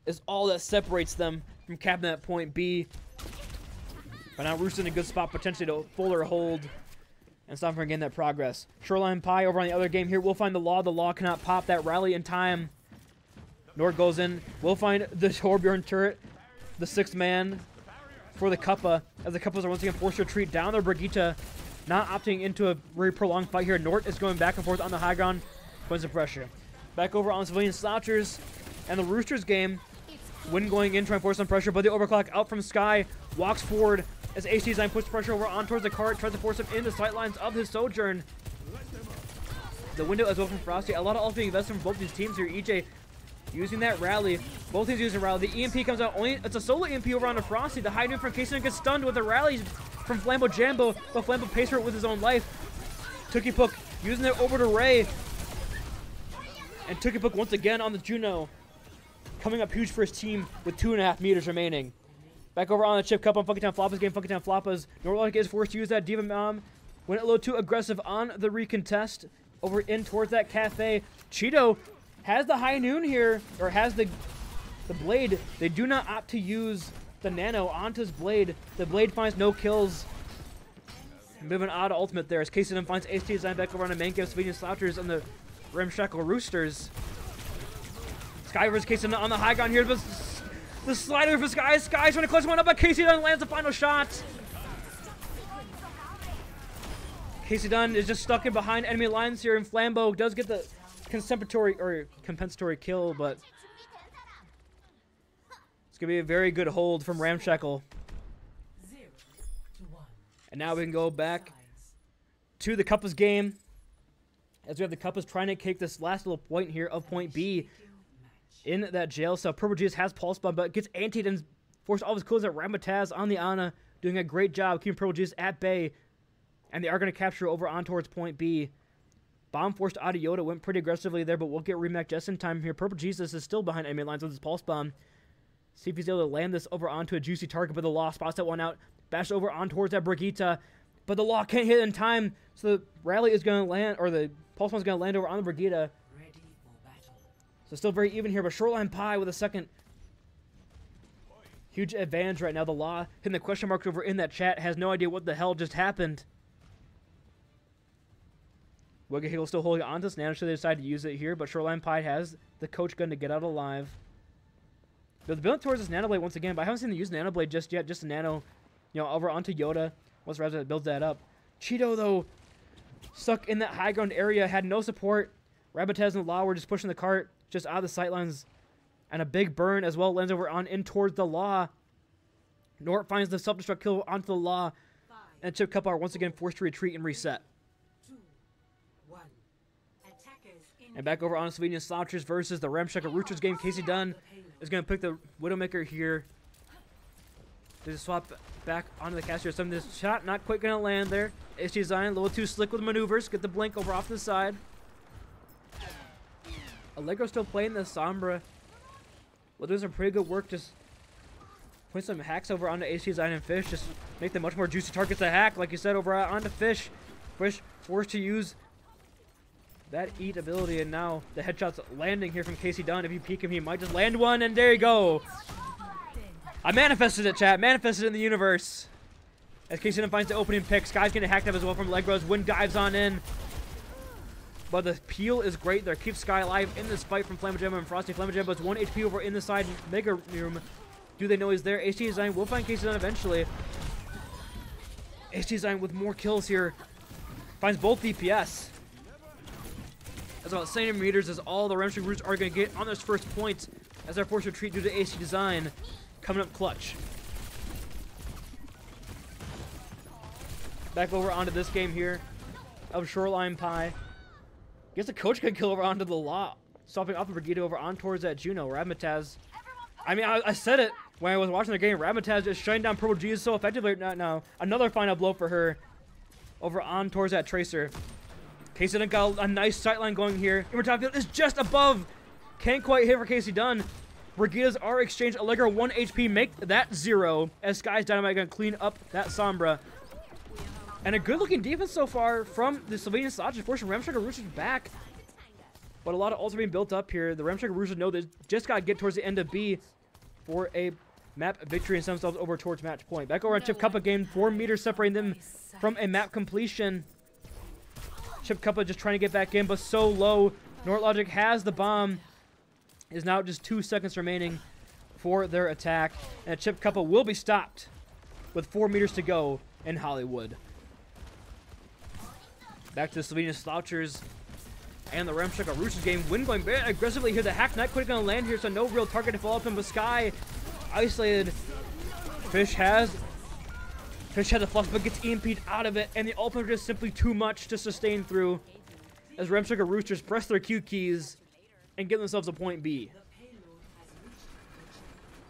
is all that separates them from capping that point B. But now Rooster in a good spot potentially to fuller hold and stop from getting that progress. Shoreline Pie over on the other game here. We'll find the Law. The Law cannot pop that rally in time. Nord goes in. We'll find the Torbjorn turret, the 6th man for the Kappa, as the Kappas are once again forced to retreat down their Brigitte, not opting into a very prolonged fight here. Nort is going back and forth on the high ground, putting some pressure. Back over on Civilian Slouchers and the Roosters game. Wind going in, trying to force some pressure, but the overclock out from Sky walks forward as AC Design puts pressure over on towards the cart, tries to force him in the sightlines of his Sojourn. The window as well from Frosty. A lot of ults being invested from both these teams here. EJ using that rally. Both teams using rally. The EMP comes out only. It's a solo EMP over on the Frosty. The high noon from Casey gets stunned with a rally from Flambo Jambo, but Flambo pays for it with his own life. Tookipuk using it over to Ray. And Tookipuk once again on the Juno. Coming up huge for his team with 2.5 meters remaining. Back over on the Chip Cup on Funky Town Floppas game. Funky Town Floppas. Norlock is forced to use that Diva Mom. Went a little too aggressive on the recontest. Over in towards that cafe. Cheeto has the high noon here, or has the blade. They do not opt to use the nano onto his blade. The blade finds no kills. A bit of an odd ultimate there as Casey then finds HT Design back over on the main game. Civilian Slouchers and the Ramshackle Roosters. Sky versus Casey on the high ground here, but the slider for Sky. Sky's trying to close one up, but Casey Dunn lands the final shot. Casey Dunn is just stuck in behind enemy lines here, and Flambeau does get the compensatory kill, but it's gonna be a very good hold from Ramshackle. And now we can go back to the Cuppas game, as we have the Cuppas trying to take this last little point here of point B in that jail cell. Purple Jesus has Pulse Bomb, but gets antied and forced all of his kills at Ramataz on the Ana, doing a great job keeping Purple Jesus at bay. And they are going to capture over on towards point B. Bomb forced out of Yoda, went pretty aggressively there, but we'll get Remac just in time here. Purple Jesus is still behind enemy lines with his Pulse Bomb. See if he's able to land this over onto a juicy target, but the Law spots that one out. Bash over on towards that Brigitte, but the Law can't hit in time, so the rally is going to land, or the Pulse Bomb is going to land over on the Brigitte. So still very even here, but Shoreline Pie with a second huge advantage right now. The Law hitting the question marks over in that chat, has no idea what the hell just happened. Wigahiggle still holding on to this. Nano should they decide to use it here, but Shoreline Pie has the coach gun to get out alive. They're building towards this Nano Blade once again, but I haven't seen them use Nano Blade just yet. Just a Nano, over onto Yoda. Once Raza builds that up. Cheeto, though, stuck in that high ground area, had no support. Rabatez and Law were just pushing the cart just out of the sightlines. And a big burn as well lands over on in towards the Law. Nort finds the self-destruct kill onto the Law. And Chip Cup are once again forced to retreat and reset. And back over on Slovenian Slouchers versus the Ramshackle Roosters game. Casey Dunn is going to pick the Widowmaker here. They swap back onto the caster. Some of this shot not quite going to land there. HT Design a little too slick with maneuvers. Get the blink over off to the side. Allegro still playing the Sombra. Well, doing some pretty good work just putting some hacks over onto HT Design and Fish. Just make them much more juicy targets to hack. Like you said, over onto Fish. Fish forced to use that eat ability, and now the headshot's landing here from Casey Dunn. If you peek him, he might just land one, and there you go. I manifested it, chat. Manifested it in the universe. As KC finds the opening pick, Sky's getting hacked up as well from Allegro. Wind dives on in. But the peel is great there. Keeps Sky alive in this fight from Flamajambo and Frosty. Flamajambo is 1 HP over in the side Mega Room. Do they know he's there? HT Design will find KC eventually. HT Design with more kills here. Finds both DPS. That's about 70 meters as all the Remstring Roots are going to get on this first point as they're forced to retreat due to HT Design. Coming up clutch. Back over onto this game here of Shoreline Pie. Guess the coach could kill over onto the Law. Stopping off the Brigida over on towards that Juno. Ramataz. I mean, I said it when I was watching the game. Ramataz just shutting down Purple Jesus so effectively right now. Another final blow for her over on towards that Tracer. Casey Dunn got a nice sightline going here. Immortality Field is just above. Can't quite hit for Casey Dunn. Brigidas are exchanged. Allegro 1 HP. Make that 0 as Sky's Dynamite going to clean up that Sombra. And a good-looking defense so far from the Slovenian Slotch, forcing Remstriker Roosters back. But a lot of ults are being built up here. The Remstriker Roosters know they just got to get towards the end of B for a map victory and send themselves over towards match point. Back over on Chip Kappa game, 4 meters separating them from a map completion. Chip Kappa just trying to get back in, but so low. Nortlogic has the bomb. Is now just 2 seconds remaining for their attack. And Chip Kappa will be stopped with 4 meters to go in Hollywood. Back to the Slovenian Slouchers and the Remstriker Roosters game. Wind going very aggressively here. The Hack Knight quick going to land here, so no real target to follow up him. But Sky isolated. Fish has the flux, but gets EMP'd out of it. And the ultimate is simply too much to sustain through as Remstriker Roosters press their Q keys and get themselves a point B.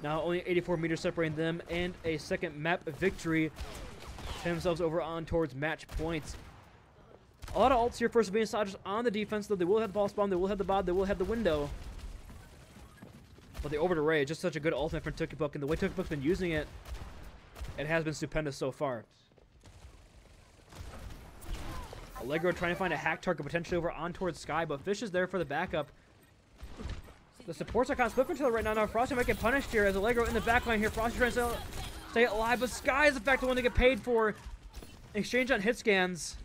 Now only 84 meters separating them and a second map victory. Turn themselves over on towards match points. A lot of ults here for Slovenian Soldiers on the defense, though. They will have the ball spawn, they will have the bod, they will have the window. But the Orbit Array is just such a good ultimate for Tukibuk, and the way Tukibuk's been using it, it has been stupendous so far. Allegro trying to find a hack target potentially over on towards Sky, but Fish is there for the backup. The supports are kind of split from each other right now. Now Frosty might get punished here as Allegro in the backline here. Frosty trying to stay alive, but Sky is in fact the one to get paid for. Exchange on hit scans.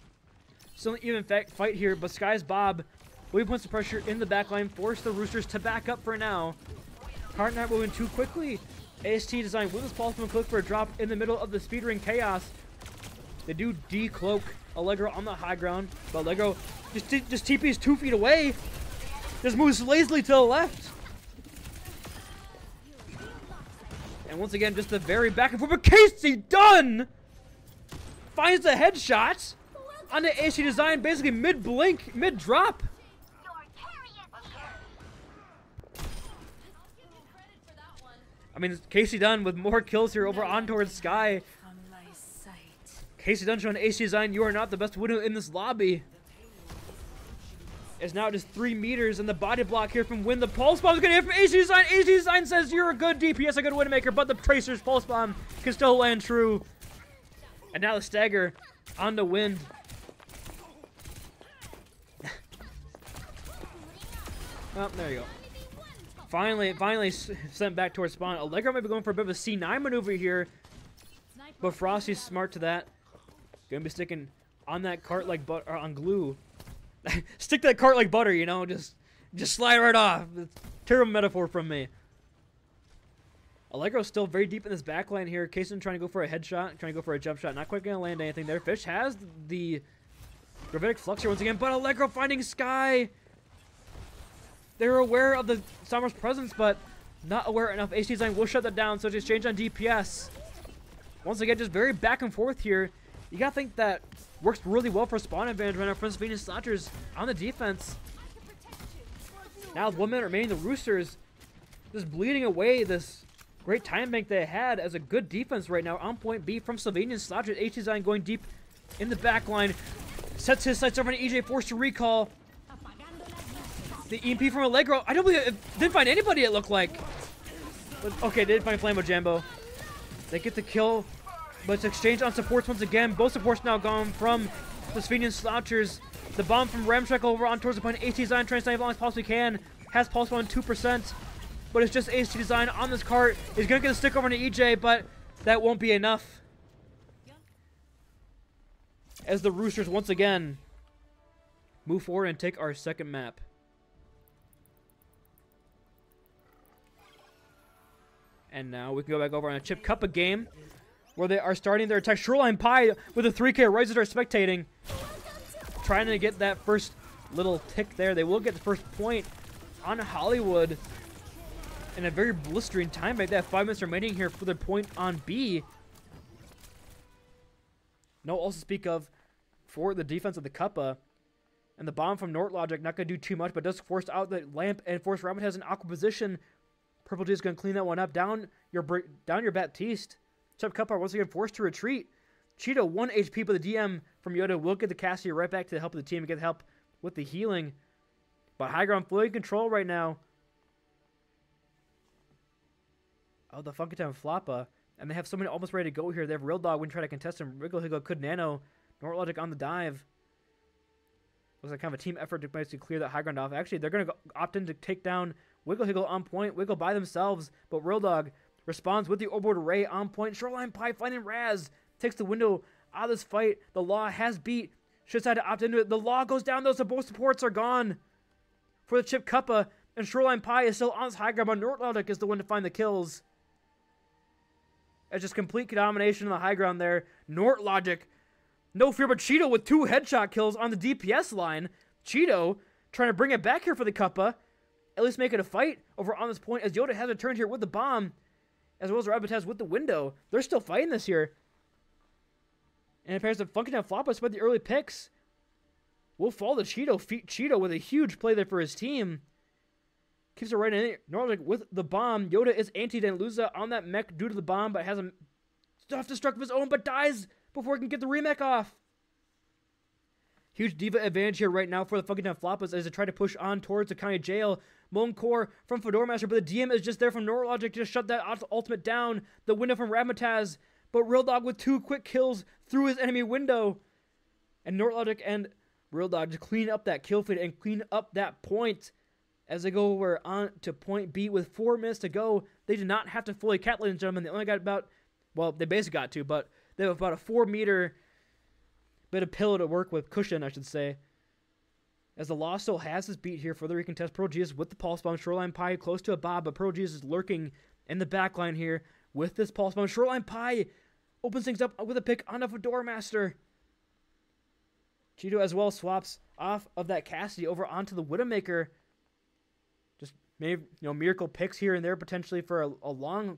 Still an even fight here, but Sky's Bob will put some pressure in the backline, force the Roosters to back up for now. Card not moving too quickly. AST Design with his pulse and click for a drop in the middle of the speed ring chaos. They do decloak Allegro on the high ground, but Allegro just TP's 2 feet away. Just moves lazily to the left. And once again, just the very back and forth, but Casey Dunn finds the headshot on the AC Design, basically mid-blink, mid-drop. I mean, Casey Dunn with more kills here over on towards Sky. Casey Dunn showing AC Design, you are not the best winner in this lobby. It's now just 3 meters, and the body block here from Win. The pulse bomb is going to hit from AC Design. AC Design says you're a good DPS, a good Windmaker, but the Tracer's pulse bomb can still land true. And now the stagger on the Wind. Oh, there you go. Finally sent back towards spawn. Allegro might be going for a bit of a C9 maneuver here, but Frosty's smart to that. Gonna be sticking on that cart like butter, on glue. Stick that cart like butter, you know, just slide right off. Terrible metaphor from me. Allegro's still very deep in this backline here. Kaysen trying to go for a headshot, trying to go for a jump shot. Not quite gonna land anything there. Fish has the Gravitic Flux here once again, but Allegro finding Sky. They're aware of the Sombra's presence, but not aware enough. AC Design will shut that down, so just change on DPS. Once again, just very back and forth here. You gotta think that works really well for spawn advantage right now for Slovenian Slotchers on the defense. Now with 1 minute remaining, the Roosters just bleeding away this great time bank they had as a good defense right now on point B from Slovenian Slotchers. AC Design going deep in the back line. Sets his sights over on EJ, forced to recall. The EMP from Allegro, I don't believe it didn't find anybody, it looked like. But, okay, they did find Flamajambo. They get the kill, but it's exchanged on supports once again. Both supports now gone from the Slovenian Slouchers. The bomb from Ramtrek over on towards the point. AT Design trying to stay as long as possibly can. Has pulse on 2%. but it's just AC Design on this cart. He's going to get a stick over to EJ, but that won't be enough. As the Roosters once again move forward and take our second map. And now we can go back over on a Chip Cuppa game where they are starting their attack. Shoreline Pie with a 3K right as they're spectating. Trying to get that first little tick there. They will get the first point on Hollywood in a very blistering time like that. 5 minutes remaining here for the point on B. No also speak of for the defense of the Cuppa. And the bomb from Nortlogic, not going to do too much, but does force out the lamp and force Rabbit in awkward position. Purple G is going to clean that one up. Down your Baptiste. Chip Cuppa once again forced to retreat. Cheeto 1 HP, but the DM from Yoda will get the Cassidy right back to the help of the team and get help with the healing. But high ground fully in control right now. Oh, the Funky Town Floppa. And they have somebody almost ready to go here. They have Real Dog when trying to contest him. Wiggle Higgle could nano. Nortlogic on the dive. Looks like kind of a team effort to basically clear that high ground off. Actually, they're going to opt in to take down Wiggle Higgle on point. Wiggle by themselves, but Real Dog responds with the overboard array on point. Shoreline Pie finding Raz. Takes the window out of this fight. The Law has beat. Should decide to opt into it. The Law goes down though, so both supports are gone for the Chip Cuppa. And Shoreline Pie is still on this high ground, but Nortlogic is the one to find the kills. It's just complete domination on the high ground there. Nortlogic, no fear but Cheeto with 2 headshot kills on the DPS line. Cheeto trying to bring it back here for the Cuppa. At least make it a fight over on this point as Yoda has returned here with the bomb. As well as Rabbit has with the window. They're still fighting this here. And it appears that Funky Town Floppa spent the early picks. Will fall to Cheeto. Cheeto with a huge play there for his team. Keeps it right in it. Nortlogic with the bomb. Yoda is antied and Luza on that mech due to the bomb, but has a self-destruct of his own, but dies before he can get the remech off. Huge diva advantage here right now for the Funky Town Floppas as they try to push on towards the county jail. Molten Core from Fedora Master, but the DM is just there from Nortlogic to shut that ultimate down. The window from Ramataz, but Real Dog with 2 quick kills through his enemy window. And Nortlogic and Real Dog to clean up that kill feed and clean up that point as they go over on to point B with 4 minutes to go. They did not have to fully cat, ladies and gentlemen. They only got about, well, they basically got to, but they have about a 4-meter bit of pillow to work with, cushion, I should say. As the Law still has his beat here for the recontest. Pro Jesus with the Pulse Bomb. Shoreline Pie close to a Bob, but Pro Jesus is lurking in the backline here with this Pulse Bomb. Shoreline Pie opens things up with a pick on a Fedora Master. Cheeto as well swaps off of that Cassidy over onto the Widowmaker. Just maybe, miracle picks here and there potentially for a long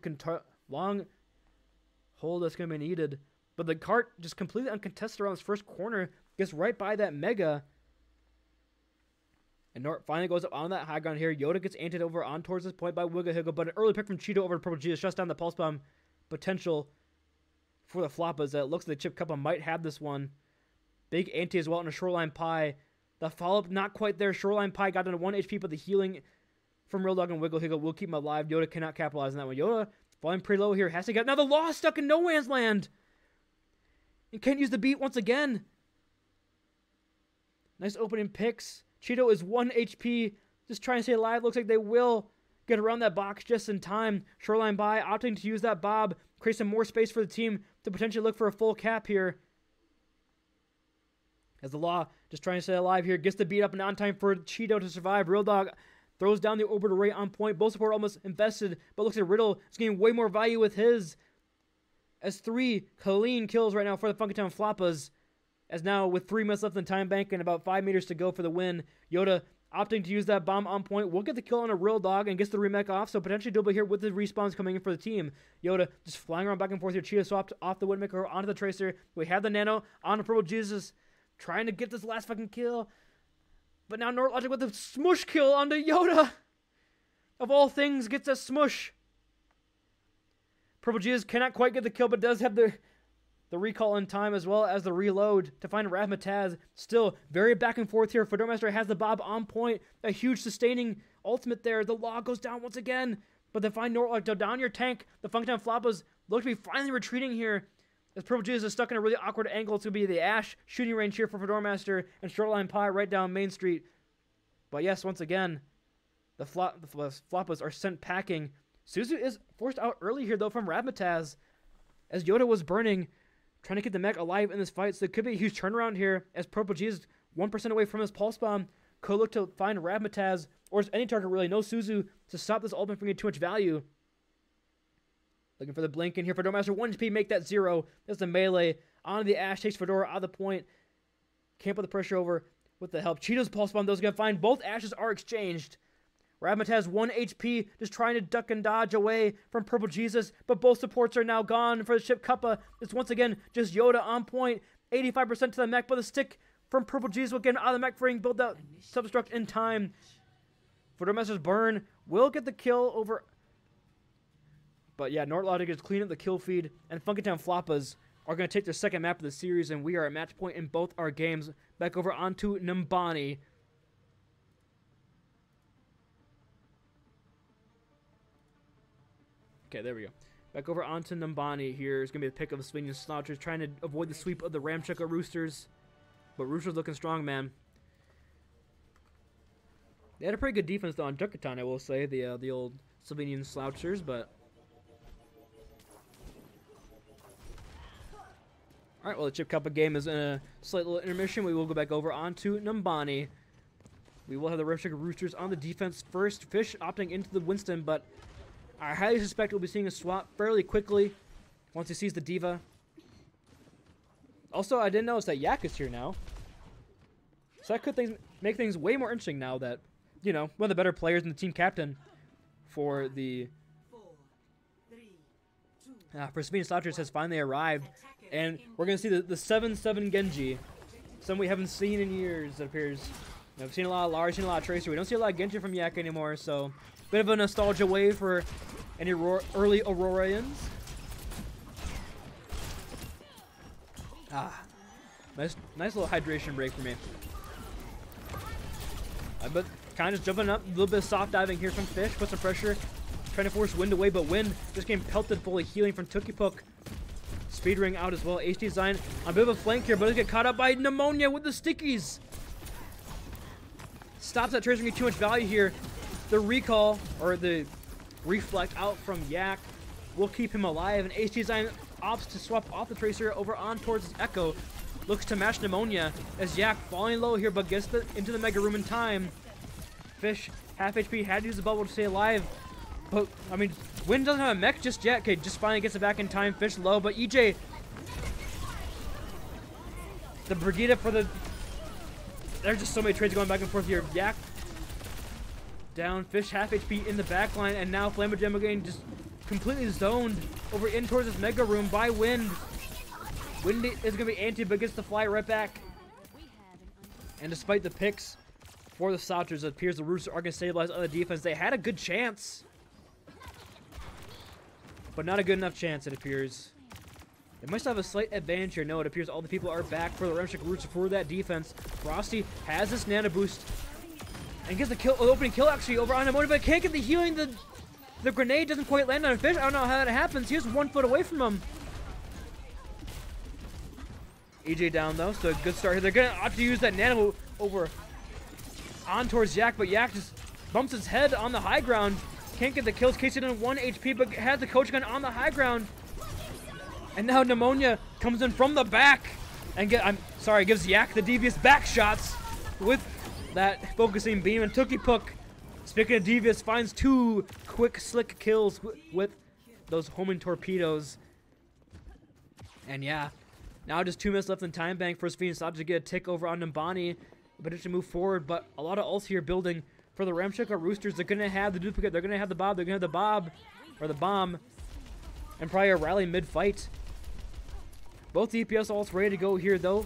hold that's going to be needed. But the cart just completely uncontested around this first corner. Gets right by that Mega. And Nort finally goes up on that high ground here. Yoda gets anted over on towards this point by Wiggle Higgle, but an early pick from Cheeto over to Purple Jesus shuts down the Pulse Bomb potential for the Floppas. It looks like the Chip Cuppa might have this one. Big anti as well on a Shoreline Pie. The follow-up not quite there. Shoreline Pie got down to 1 HP, but the healing from Real Dog and Wiggle Higgle will keep him alive. Yoda cannot capitalize on that one. Yoda falling pretty low here. Has to get... Now the Law is stuck in no man's land. And can't use the beat once again. Nice opening picks. Cheeto is 1 HP, just trying to stay alive. Looks like they will get around that box just in time. Shoreline Pie opting to use that Bob, create some more space for the team to potentially look for a full cap here. As the Law just trying to stay alive here, gets the beat up and on time for Cheeto to survive. Real Dog throws down the orbital array on point. Both support almost invested, but looks like Riddle is getting way more value with his. As 3 clean kills right now for the Funky Town Floppas. As now, with 3 minutes left in the time bank and about 5 meters to go for the win, Yoda opting to use that bomb on point. Will get the kill on a Real Dog and gets the remech off, so potentially double here with the respawns coming in for the team. Yoda just flying around back and forth here. Cheetah swapped off the Widowmaker onto the Tracer. We have the Nano on the Purple Jesus, trying to get this last fucking kill. But now Nortlogic with the smush kill onto Yoda. Of all things, gets a smush. Purple Jesus cannot quite get the kill, but does have the recall in time as well as the reload to find Razzmatazz. Still very back and forth here. Fedora Master has the Bob on point. A huge sustaining ultimate there. The Law goes down once again, but they find Nortlogic. Down your tank. The Funky Town Floppas look to be finally retreating here as Purple Jesus is stuck in a really awkward angle. It's going to be the Ash shooting range here for Fedora Master and Shoreline Pie right down Main Street. But yes, once again, The Floppas are sent packing. Suzu is forced out early here, though, from Ramataz, as Yoda was burning, trying to keep the mech alive in this fight. So there could be a huge turnaround here, as Purple G is 1% away from his Pulse Bomb. Could look to find Ramataz, or any target really, no Suzu, to stop this ultimate from getting too much value. Looking for the blink in here for Doormaster. 1 HP, make that 0. There's the melee. On the Ash, takes Fedora out of the point. Can't put the pressure over with the help. Cheeto's Pulse Bomb, though, is going to find both Ashes are exchanged. Ramataz 1 HP, just trying to duck and dodge away from Purple Jesus, but both supports are now gone for the ship. Kappa is once again just Yoda on point. 85% to the mech, but the stick from Purple Jesus will get him out of the mech for build that Substruct in time. Fedoramaster's burn will get the kill over. But yeah, Nortlogic is clean up the kill feed, and Funkytown Floppas are going to take their second map of the series, and we are at match point in both our games. Back over onto Numbani. Okay, there we go. Back over onto Numbani here. It's going to be the pick of the Slovenian Slouchers, trying to avoid the sweep of the Ramchuka Roosters. But Roosters looking strong, man. They had a pretty good defense, though, on Ducatan, I will say, the old Slovenian Slouchers, but... Alright, well, the Chip Kappa game is in a slight little intermission. We will go back over onto Numbani. We will have the Ramchuka Roosters on the defense first. Fish opting into the Winston, but I highly suspect we'll be seeing a swap fairly quickly once he sees the Diva. Also, I didn't notice that Yak is here now. So that could make things way more interesting now that, you know, one of the better players and the team captain for the for Slovenian Slouchers has finally arrived. And we're going to see the 7-7 Genji. Some we haven't seen in years, it appears. I've seen a lot of Lars, seen a lot of Tracer. We don't see a lot of Genji from Yak anymore, so bit of a nostalgia wave for any early Aurorians. Nice little hydration break for me. But kind of just jumping up, a little bit of soft diving here from Fish, put some pressure, trying to force Wind away, but Wind just getting pelted fully, healing from Tukipuk. Speed ring out as well. HD Design on a bit of a flank here, but he'll get caught up by Pneumonia with the stickies. Stops that Tracer getting too much value here. The recall, or the reflect out from Yak will keep him alive, and HD Design opts to swap off the Tracer over on towards his Echo. Looks to match Pneumonia as Yak falling low here, but gets into the Mega Room in time. Fish, half HP, had to use the bubble to stay alive. But, I mean, Wind doesn't have a mech just yet. Okay, just finally gets it back in time. Fish low, but EJ... The Brigida for the... There's just so many trades going back and forth here. Yak down. Fish half HP in the back line. And now Flamagem again just completely zoned over in towards this Mega Room by Wind. Wind is going to be anti, but gets to fly right back. And despite the picks for the Slouchers, it appears the Roosters are going to stabilize on the defense. They had a good chance, but not a good enough chance, it appears. They must have a slight advantage here. No, it appears all the people are back for the Ramchuka Roosters for that defense. Frosty has this Nano Boost and gets the kill, opening kill actually over on Emotive, but can't get the healing. The grenade doesn't quite land on Fish. I don't know how that happens. He was 1 foot away from him. EJ down though, so a good start here. They're going to opt to use that Nano over on towards Yak, but Yak just bumps his head on the high ground. Can't get the kills. Casey done 1 HP, but has the coach gun on the high ground. And now Pneumonia comes in from the back and gives Yak the devious back shots with that focusing beam. And Tukipuk, speaking of devious, finds 2 quick, slick kills with those homing torpedoes. And yeah, now just 2 minutes left in time bank for Slovenian Slouchers to get a tick over on Numbani, but to move forward. But a lot of ults here building for the Ramchuka Roosters. They're going to have the duplicate. They're going to have the Bob. They're going to have the Bob, or the Bomb, and probably a rally mid-fight. Both DPS ults ready to go here, though.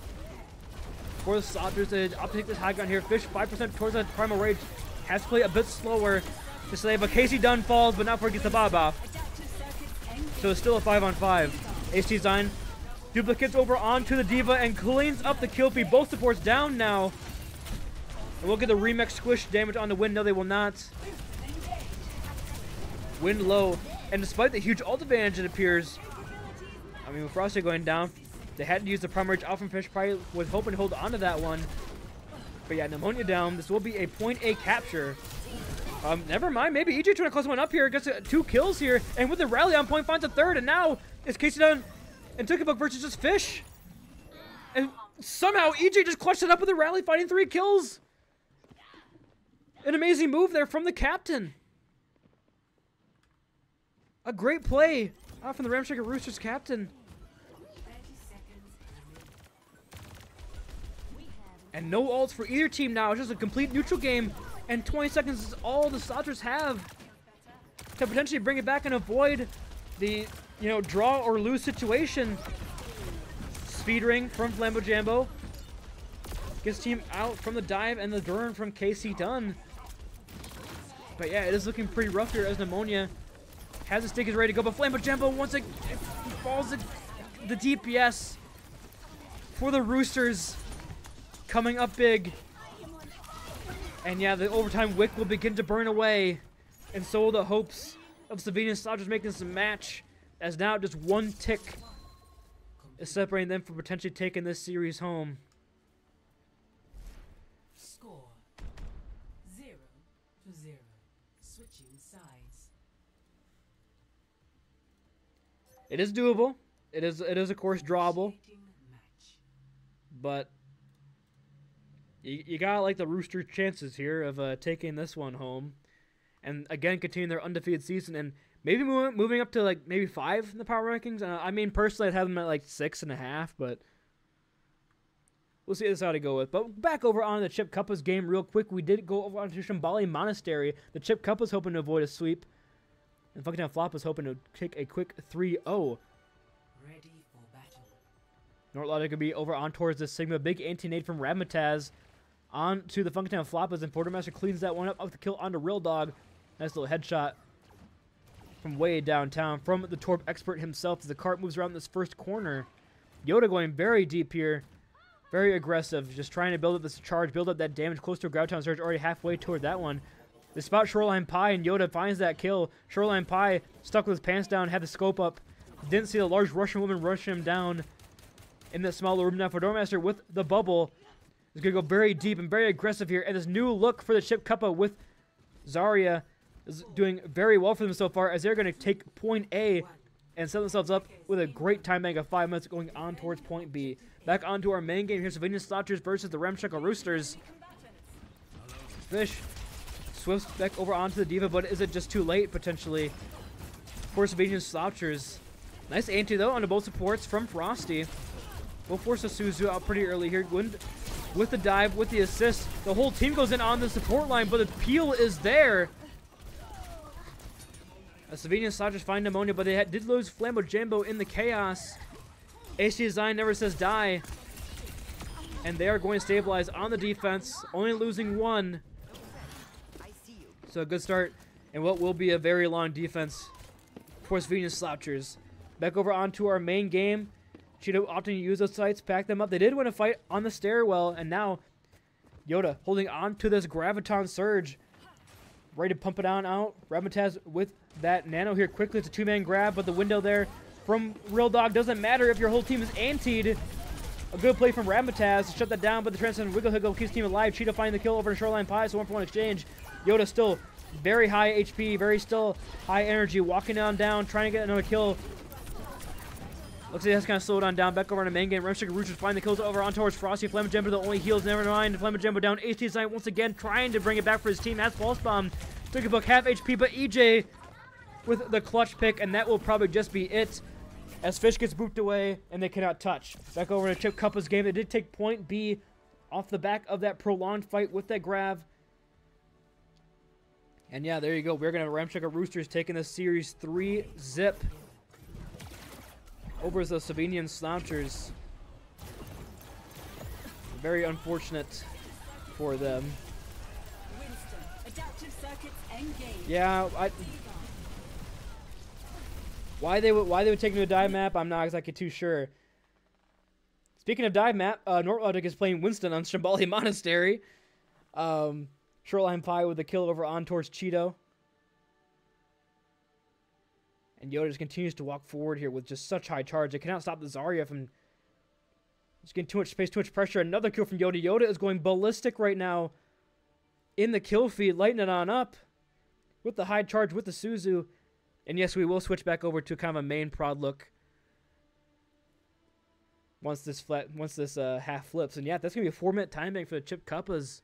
For the Slouchers, I'll take this high ground here. Fish 5% towards that Primal Rage. Has to play a bit slower to save, but Casey Dunn falls, but not before he gets the Bob off. So it's still a 5-on-5. HD Design duplicates over onto the Diva and cleans up the kill feed. Both supports down now. And we'll get the remix squish damage on the Wind. No, they will not. Wind low. And despite the huge ult advantage, it appears, I mean, with Frosty going down, they had to use the Primal Rage out from Fish. Probably was hoping to hold onto that one. But yeah, Pneumonia down. This will be a point A capture Never mind. Maybe EJ trying to close one up here. Gets 2 kills here. And with the rally on point, finds a third. And now it's Casey Dunn and Ticketbook versus just Fish. And somehow EJ just clutched it up with a rally, finding 3 kills. An amazing move there from the captain. A great play from the Ramshackle Roosters captain. And no ults for either team now. It's just a complete neutral game. And 20 seconds is all the Slouchers have to potentially bring it back and avoid the, draw or lose situation. Speed ring from Flambo Jambo. Gets team out from the dive and the burn from KC Dunn. But yeah, it is looking pretty rough here as Pneumonia has his stick is ready to go. But Flambo Jambo once it falls the DPS for the Roosters coming up big. And yeah, the overtime wick will begin to burn away. And so will the hopes of Slovenian Slouchers making this a match, as now just 1 tick is separating them from potentially taking this series home. Score 0-0. Switching sides. It is doable. It is of course drawable. But you got like the Rooster chances here of taking this one home, and again continuing their undefeated season, and maybe moving up to like maybe 5 in the power rankings. I mean, personally, I'd have them at like 6.5, but we'll see how to go with. But back over on the Chip Cuppa's game real quick. We did go over onto Shambali Monastery. The Chip Cup was hoping to avoid a sweep, and Funkytown Flop was hoping to take a quick 3-0. Ready for battle. Nortlogic could be over on towards the Sigma. Big anti-nade from Ramataz on to the Funkytown Floppas, and Portermaster cleans that one up with the kill onto Real Dog. Nice little headshot from way downtown from the Torp expert himself as the cart moves around this first corner. Yoda going very deep here. Very aggressive, just trying to build up this charge, build up that damage close to a Graviton Surge, already halfway toward that one. They spot Shoreline Pie, and Yoda finds that kill. Shoreline Pie stuck with his pants down, had the scope up. Didn't see the large Russian woman rush him down in that small little room. Now Fedormaster with the bubble is going to go very deep and very aggressive here. And this new look for the Chip Cuppa with Zarya is doing very well for them so far, as they're going to take point A and set themselves up with a great time bank of 5 minutes going on towards point B. Back onto our main game here, Slovenian Slouchers versus the Ramshackle Roosters. Fish swifts back over onto the Diva, but is it just too late, potentially, for Slovenian Slouchers? Nice anti, though, onto both supports from Frosty. We'll force a Suzu out pretty early here. With the dive, with the assist, the whole team goes in on the support line, but the peel is there. Slovenian Slouchers find Pneumonia, but they did lose Flambo Jambo in the chaos. AC Design never says die. And they are going to stabilize on the defense, only losing 1. So a good start in what will be a very long defense for Slovenian Slouchers. Back over onto our main game. Cheeto opting to use those sites, pack them up. They did win a fight on the stairwell, and now Yoda holding on to this Graviton Surge. Ready to pump it on out. Ramataz with that nano here quickly. It's a 2-man grab, but the window there from Real Dog doesn't matter if your whole team is antied. A good play from Ramataz to shut that down, but the transcendent Wiggle Higgle keeps team alive. Cheetah finding the kill over to Shoreline Pie, so 1-for-1 exchange. Yoda still very high HP, very still high energy, walking on down, trying to get another kill. Looks like that's kind of slowed on down. Back over on the main game. Ramshackle Roosters find the kills over on towards Frosty. Flamma Jumbo, the only heals, never mind. Flamma Jumbo down. HT Design once again trying to bring it back for his team. Has False Bomb. Took a book half HP, but EJ with the clutch pick, and that will probably just be it. As Fish gets booped away, and they cannot touch. Back over to Chip Cuppa's game. They did take point B off the back of that prolonged fight with that grab. And yeah, there you go. We're going to have Ramshackle Roosters taking this series 3-zip over the Slovenian Slouchers. Very unfortunate for them. Yeah, why they would take me to a dive map, I'm not exactly too sure. Speaking of dive map, Nortlogic is playing Winston on Shambali Monastery. Shoreline Pie with the kill over on towards Cheeto. And Yoda just continues to walk forward here with just such high charge. They cannot stop the Zarya from just getting too much space, too much pressure. Another kill from Yoda. Yoda is going ballistic right now in the kill feed, lighting it on up. with the high charge, with the Suzu. And yes, we will switch back over to kind of a main prod look once this half flips. And yeah, that's gonna be a 4-minute time bank for the Chip Kappas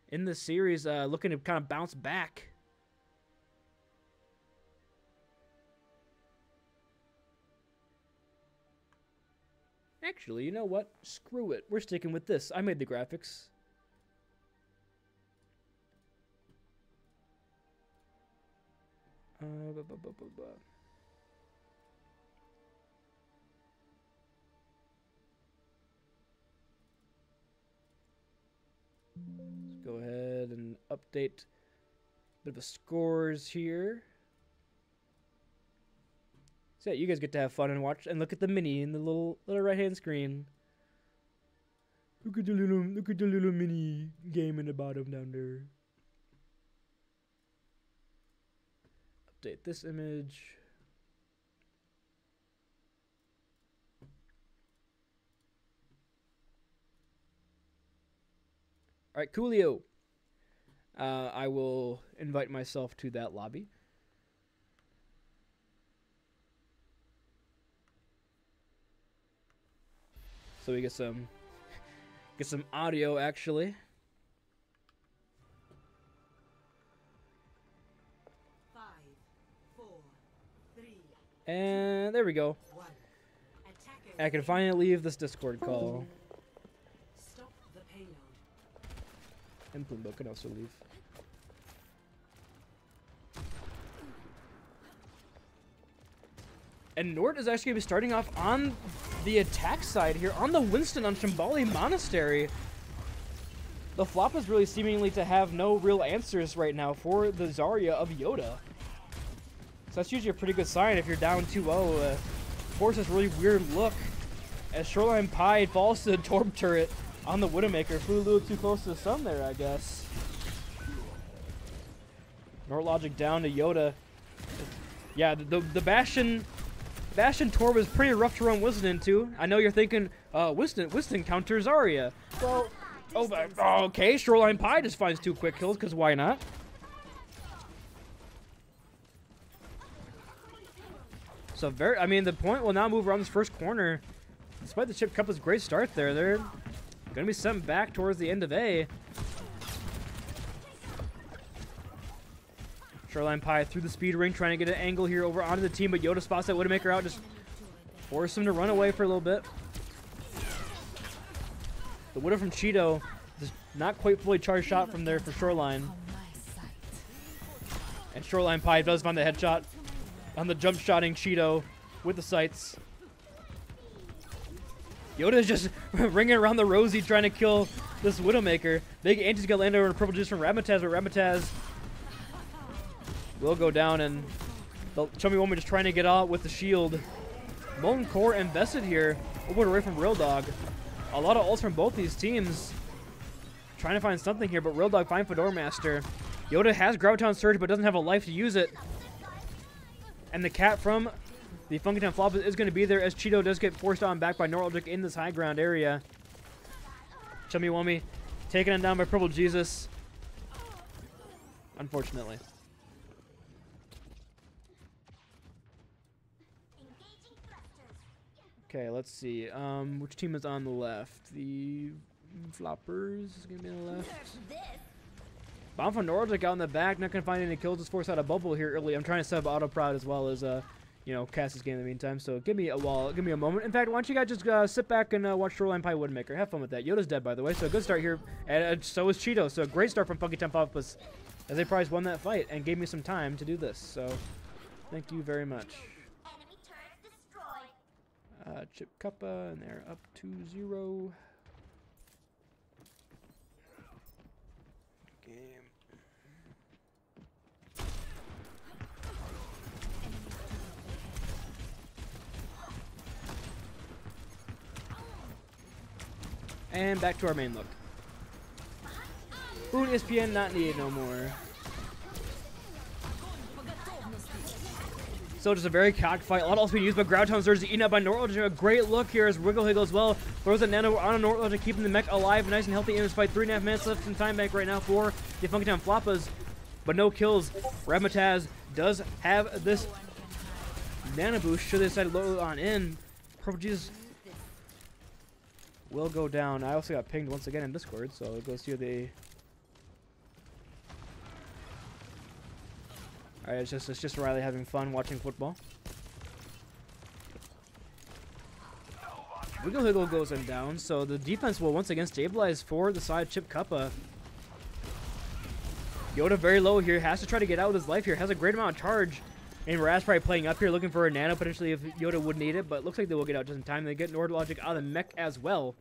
in this series, looking to kind of bounce back. Actually, you know what? Screw it. We're sticking with this. I made the graphics. Let's go ahead and update a bit of the scores here. So yeah, you guys get to have fun and watch and look at the mini in the little right hand screen. Look at the little mini game in the bottom down there. Update this image. All right, Coolio. I will invite myself to that lobby. So we get some audio actually. 5, 4, 3. And there we go. 1. I can finally leave this Discord call. Stop the payload. And Bloombo can also leave. And Nort is actually going to be starting off on the attack side here, on the Winston on Shambali Monastery. The flop is really seemingly to have no real answers right now for the Zarya of Yoda. So that's usually a pretty good sign if you're down 2-0. Force this really weird look as Shoreline Pie falls to the Torb turret on the Widowmaker. Flew a little too close to the sun there, I guess. Nort Logic down to Yoda. Yeah, the Bastion Torb is pretty rough to run Winston into. I know you're thinking, Winston counters Zarya. Well, okay, Shoreline Pie just finds 2 quick kills, because why not? So, the point will now move around this first corner. Despite the Chip Kappa's great start there, they're going to be sent back towards the end of A. Shoreline Pie through the speed ring, trying to get an angle here over onto the team, but Yoda spots that Widowmaker out, just force him to run away for a little bit. The Widow from Cheeto, just not quite fully charged shot from there for Shoreline. And Shoreline Pie does find the headshot on the jump shotting Cheeto with the sights. Yoda is just ringing around the Rosie trying to kill this Widowmaker. Big anti's gonna land over in purple juice from Ramataz, but Ramataz will go down, and the Chummy Woman just trying to get out with the shield. Molten Core invested here, over away from Real Dog. A lot of ults from both these teams. Trying to find something here, but Real Dog find Fedora Master. Yoda has Graviton Surge, but doesn't have a life to use it. And the cat from the Funky Town Flop is going to be there as Cheeto does get forced on back by Norlogic in this high ground area. Chummy Wummy taken him down by Purple Jesus. Unfortunately. Okay, let's see. Which team is on the left? The Floppers is going to be on the left. Bomb from Nordic out in the back. Not going to find any kills. Just force out a bubble here early. I'm trying to set up Auto Prod as well as, cast this game in the meantime. So give me a wall. Give me a moment. In fact, why don't you guys just sit back and watch Shoreline Pie Widowmaker. Have fun with that. Yoda's dead, by the way. So a good start here. And so is Cheeto. So a great start from Funky Town Floppas as they probably won that fight and gave me some time to do this. So thank you very much. Chip Kappa, and they're up 2-0. Game. And back to our main look. BOON1ESPN not needed no more. So just a very cockfight. A lot of ults being used, but Graviton Surge is eaten up by Nortlogic. A great look here as Wiggle Higgle as well. Throws a nano on a Nortlogic, keeping the mech alive. Nice and healthy in this fight. 3.5 minutes left in time bank right now for the Funky Town Floppas. but no kills. Ramataz does have this nano boost. Should they decide to load on in, Purple Jesus will go down. I also got pinged once again in Discord, so it goes to the. All right, it's just Riley having fun watching football. Wiggle Higgle goes in down, so the defense will once again stabilize for the side Chip Kappa. Yoda very low here, has to try to get out of his life here, has a great amount of charge. And Raz probably playing up here, looking for a nano potentially if Yoda would need it, but looks like they will get out just in time. They get Nord Logic out of the mech as well.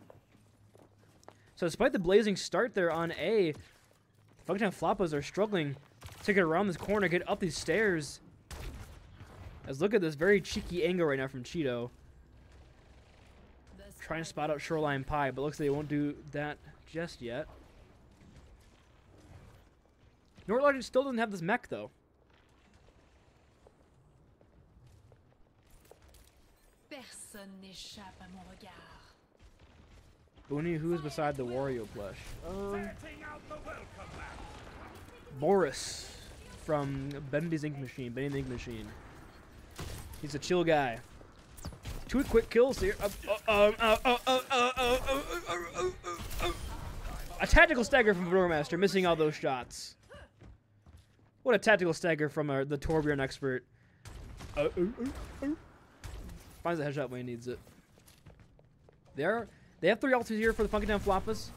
So despite the blazing start there on A, Funktown Floppas are struggling to get around this corner, get up these stairs. As look at this very cheeky angle right now from Cheeto. Trying to spot out Shoreline Pie, but looks like they won't do that just yet. Nord Logic still doesn't have this mech though. Personne n'échappe à mon regard. Booney, who's beside the Wario plush? Boris from Bendy's Ink Machine. Bendy's Ink Machine. He's a chill guy. 2 quick kills here. A tactical stagger from Doormaster, missing all those shots. What a tactical stagger from the Torbjorn expert. Finds a headshot when he needs it. They have 3 ultis here for the Funktown Floppas.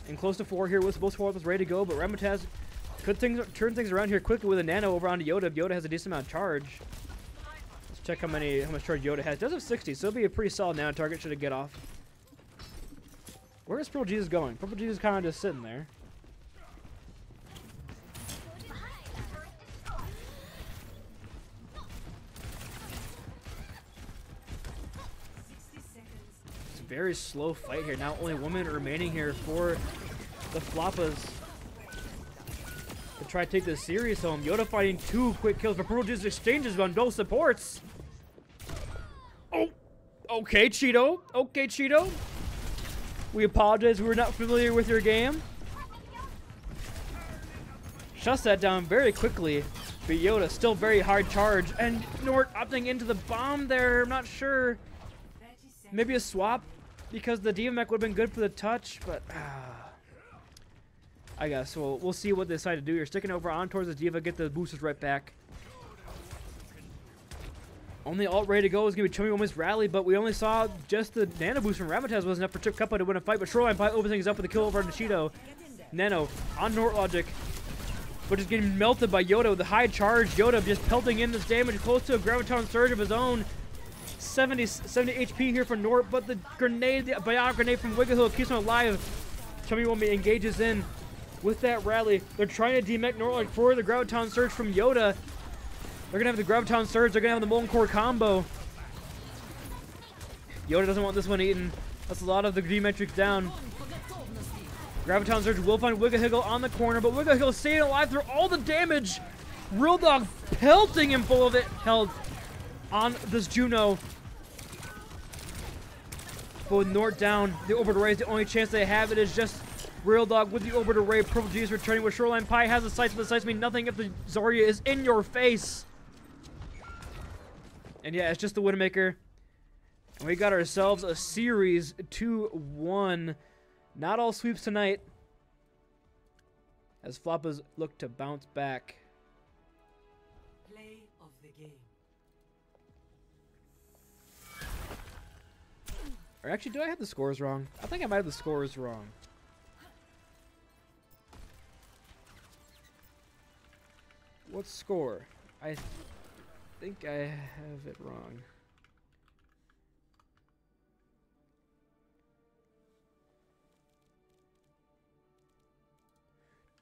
And close to 4 here with both 4 ultis ready to go, but Ramataz could turn things around here quickly with a nano over onto Yoda. Yoda has a decent amount of charge. Let's check how much charge Yoda has. Does have 60, so it'll be a pretty solid nano target should it get off. Where is Purple Jesus going? Purple Jesus kind of just sitting there. Very slow fight here. Now only 1 minute remaining here for the Floppas to try to take this series home. Yoda fighting 2 quick kills, but Purple just exchanges on both supports. Oh, okay, Cheeto. Okay, Cheeto. We apologize. We were not familiar with your game. Shuts that down very quickly. But Yoda still very hard charge, and Nort opting into the bomb there. I'm not sure. Maybe a swap. Because the Diva Mech would have been good for the touch, but I guess we'll see what they decide to do here. Sticking over on towards the Diva, get the boosters right back. Only alt ready to go is going to be Chummy Woman's Rally, but we only saw just the Nano boost from Ramataz wasn't enough for Chip Kappa to win a fight, but Shoreline Pie opens things up with a kill over on Cheeto. Nano on Nort Logic, but just getting melted by Yoda with the high charge. Yoda just pelting in this damage close to a Graviton Surge of his own. 70 HP here for Nort, but the grenade, the bionic grenade from Wiggle Hill keeps him alive. Chummy Woman engages in with that rally. They're trying to demech Nort like for the Graviton Surge from Yoda. They're gonna have the Graviton Surge, they're gonna have the Molten Core combo. Yoda doesn't want this one eaten. That's a lot of the D-Metrics down. Graviton Surge will find Wiggle Higgle on the corner, but Wiggle Higgle staying alive through all the damage. Real Dog pelting him full of it. Held on this Juno. But with Nort down, the Orbital Ray is the only chance they have. It is just Real Dog with the Orbital Ray. Purple G's returning with Shoreline Pie has the sights, but the sights mean nothing if the Zarya is in your face. And yeah, it's just the Widowmaker. And we got ourselves a series 2-1. Not all sweeps tonight, as Floppas look to bounce back. Play of the game. Or actually, do I have the scores wrong? I think I might have the scores wrong. What score? I think I have it wrong.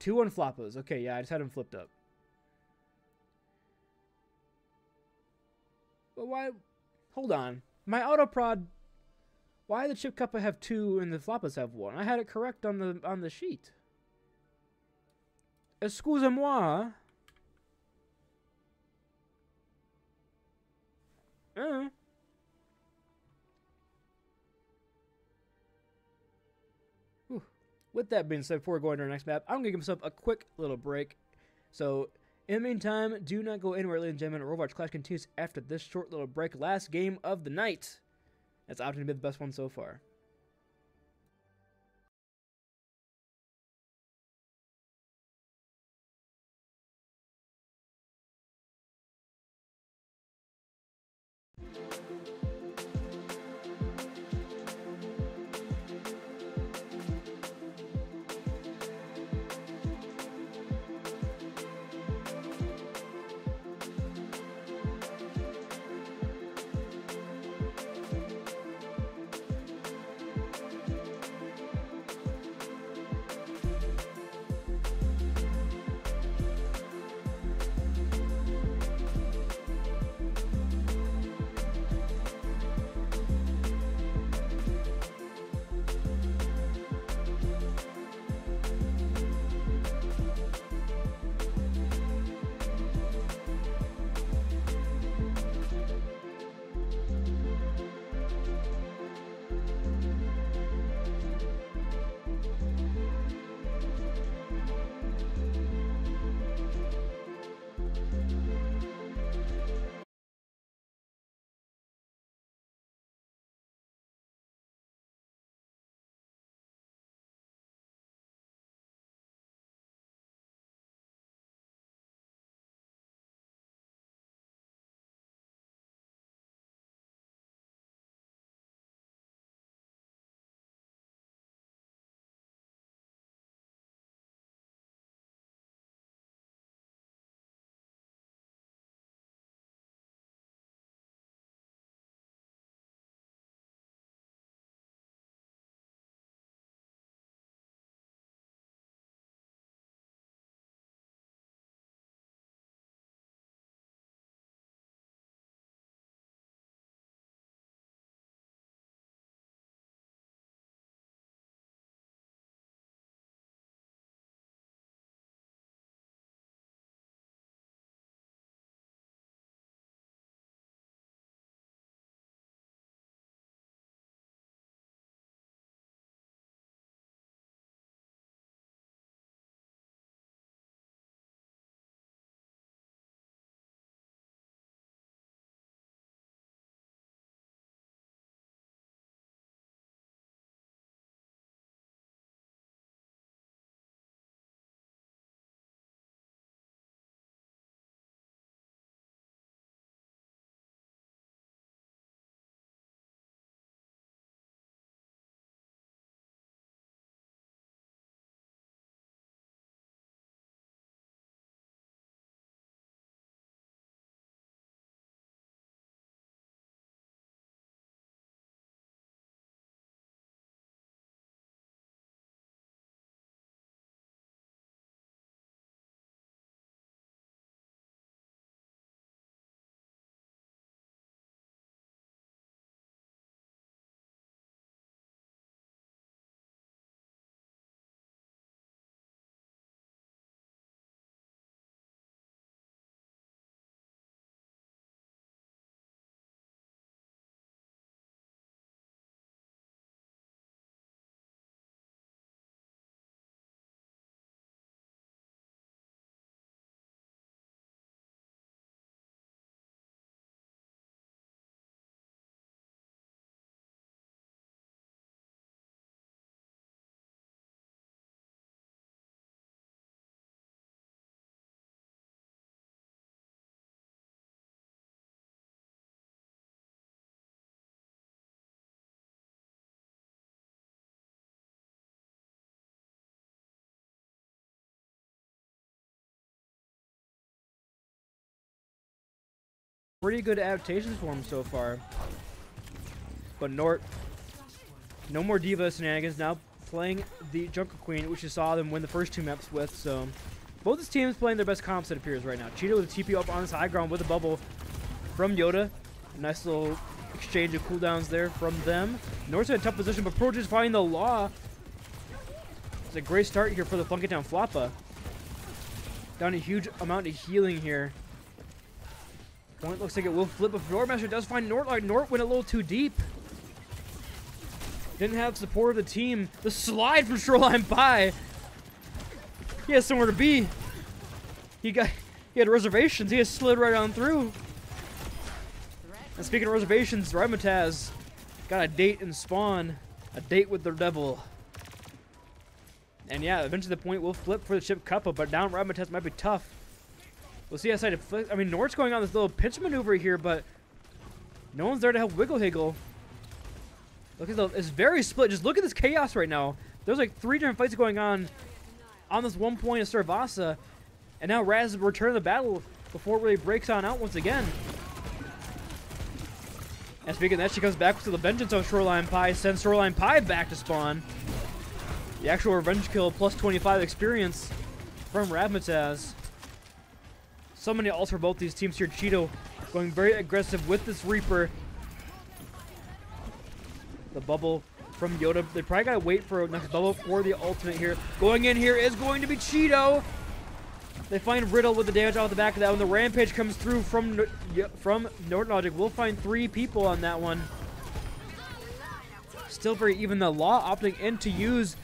Two on Floppas. Okay, yeah, I just had them flipped up. But why? Hold on. My autoprod. Why did the Chip Kappa have 2 and the Floppas have 1? I had it correct on the sheet. Excusez-moi. With that being said, before we go into our next map, I'm going to give myself a quick little break. So, in the meantime, do not go anywhere, ladies and gentlemen. Overwatch Clash continues after this short little break. Last game of the night. That's opting to be the best one so far. Pretty good adaptations for him so far. But Nort, no more Diva shenanigans, now playing the Junker Queen, which you saw them win the first two maps with. So both his teams playing their best comps, it appears, right now. Cheetah with a TP up on his high ground with a bubble from Yoda. A nice little exchange of cooldowns there from them. Nort's in a tough position, but Pro just finding the Law. It's a great start here for the Flunk It Down Floppa. Down a huge amount of healing here. Point looks like it will flip, but Floormaster does find Nort. Like Nort went a little too deep. Didn't have support of the team. The slide from Shoreline by. He has somewhere to be. He had reservations. He just slid right on through. And speaking of reservations, Ramataz got a date in Spawn. A date with the devil. And yeah, eventually the point will flip for the Chip Cuppa, but down Ramataz might be tough. We'll see how side it flips. I mean, Nort's going on this little pinch maneuver here, but no one's there to help Wiggle Higgle. Look at it's very split. Just look at this chaos right now. There's like 3 different fights going on this one point of Saravasa. And now Raz has returned to the battle before it really breaks on out once again. And speaking of that, she comes back to the vengeance on Shoreline Pie, sends Shoreline Pie back to spawn. The actual revenge kill plus 25 experience from Ramataz. So many ults for both these teams here. Cheeto going very aggressive with this Reaper. The bubble from Yoda. They probably gotta wait for a next bubble for the ultimate here. Going in here is going to be Cheeto. They find Riddle with the damage off the back of that. When the Rampage comes through from Norton Logic, we'll find 3 people on that one. Still very even. The Law opting in to use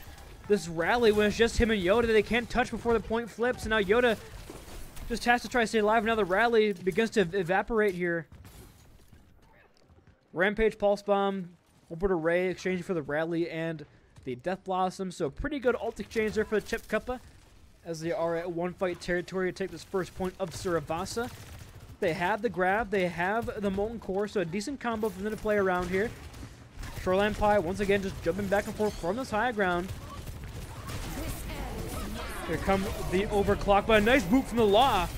this rally when it's just him and Yoda that they can't touch before the point flips. And now Yoda just has to try to stay alive. Now the rally begins to evaporate here. Rampage, Pulse Bomb, Orbiter Ray exchanging for the rally and the Death Blossom. So pretty good ult exchange there for the Chip Cuppa, as they are at 1 fight territory to take this first point of Saravasa. They have the grab, they have the Molten Core, so a decent combo for them to play around here. Shoreline Pie once again just jumping back and forth from this high ground. Here come the overclock, but a nice boot from the Law.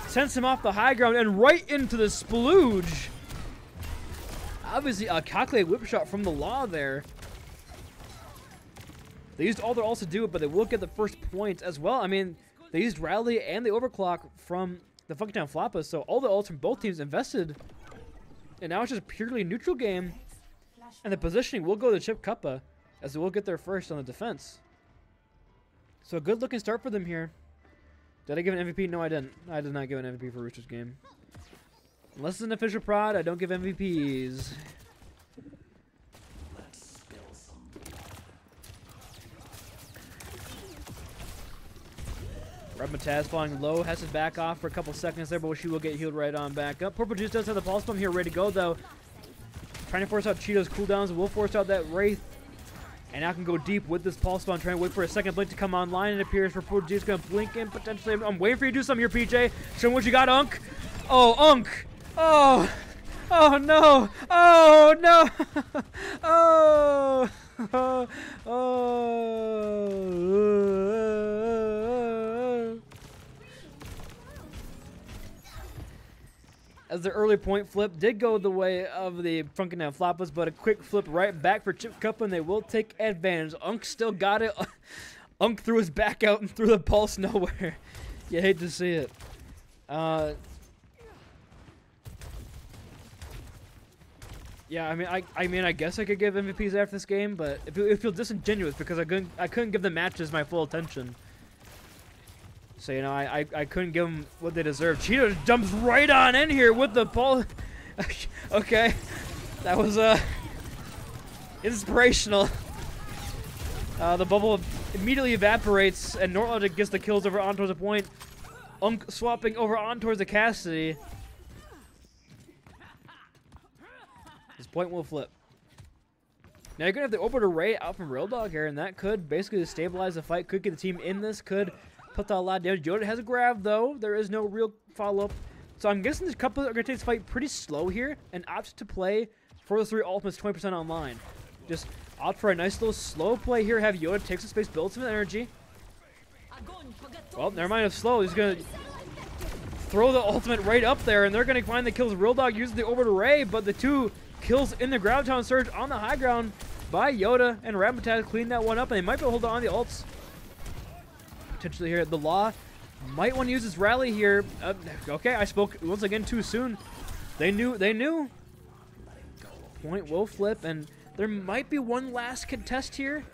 Sends him off the high ground and right into the splooge. Obviously a calculated whip shot from the Law there. They used all their ults to do it, but they will get the first point as well. I mean, they used Rally and the overclock from the Funkytown Floppa, so all the ults from both teams invested. And now it's just a purely neutral game. And the positioning will go to Chip Cuppa, as they will get there first on the defense. So a good looking start for them here. Did I give an MVP? No, I didn't. I did not give an MVP for Rooster's game. Unless it's an official prod, I don't give MVPs. Ramataz falling low, has to back off for a couple seconds there, but she will get healed right on back up. Purple Juice does have the Pulse Bomb here ready to go, though. Trying to force out Cheeto's cooldowns, will force out that Wraith. And now can go deep with this Pulse Bomb, trying to wait for a second blink to come online. It appears for Purple Juice going to blink in potentially. I'm waiting for you to do something here, PJ. Show me what you got, Unk. Oh, Unk. Oh. Oh, no. Oh, no. Oh. Oh. Oh. As the early point flip did go the way of the Funkytown Floppas, but a quick flip right back for Chip Cuppa, and they will take advantage. Unk still got it. Unk threw his back out and threw the pulse nowhere. You hate to see it. Yeah, I mean, I guess I could give MVPs after this game, but it feels disingenuous because I couldn't give the matches my full attention. So, you know, I couldn't give them what they deserve. Cheeto jumps right on in here with the ball. Okay. That was, inspirational. The bubble immediately evaporates, and Nortlogic gets the kills over on towards the point. Unk swapping over on towards the Cassidy. This point will flip. Now you're going to have the Orbiter Ray out from Real Dog here, and that could basically stabilize the fight, could get the team in this, could put a lot of damage. Yoda has a grab, though. There is no real follow-up. So I'm guessing this couple are going to take this fight pretty slow here and opt to play for the 3 ultimates 20% online. Just opt for a nice little slow play here. Have Yoda take some space, build some energy. Well, never mind if slow. He's going to throw the ultimate right up there, and they're going to find the kills. Real Dog uses the Orbiter Ray, but the 2 kills in the Graviton Surge on the high ground by Yoda, and Ramataz clean that one up, and they might be able to hold on the ults. Potentially here, the Law might want to use this rally here. Okay, I spoke once again too soon. They knew. Point will flip, and there might be one last contest here.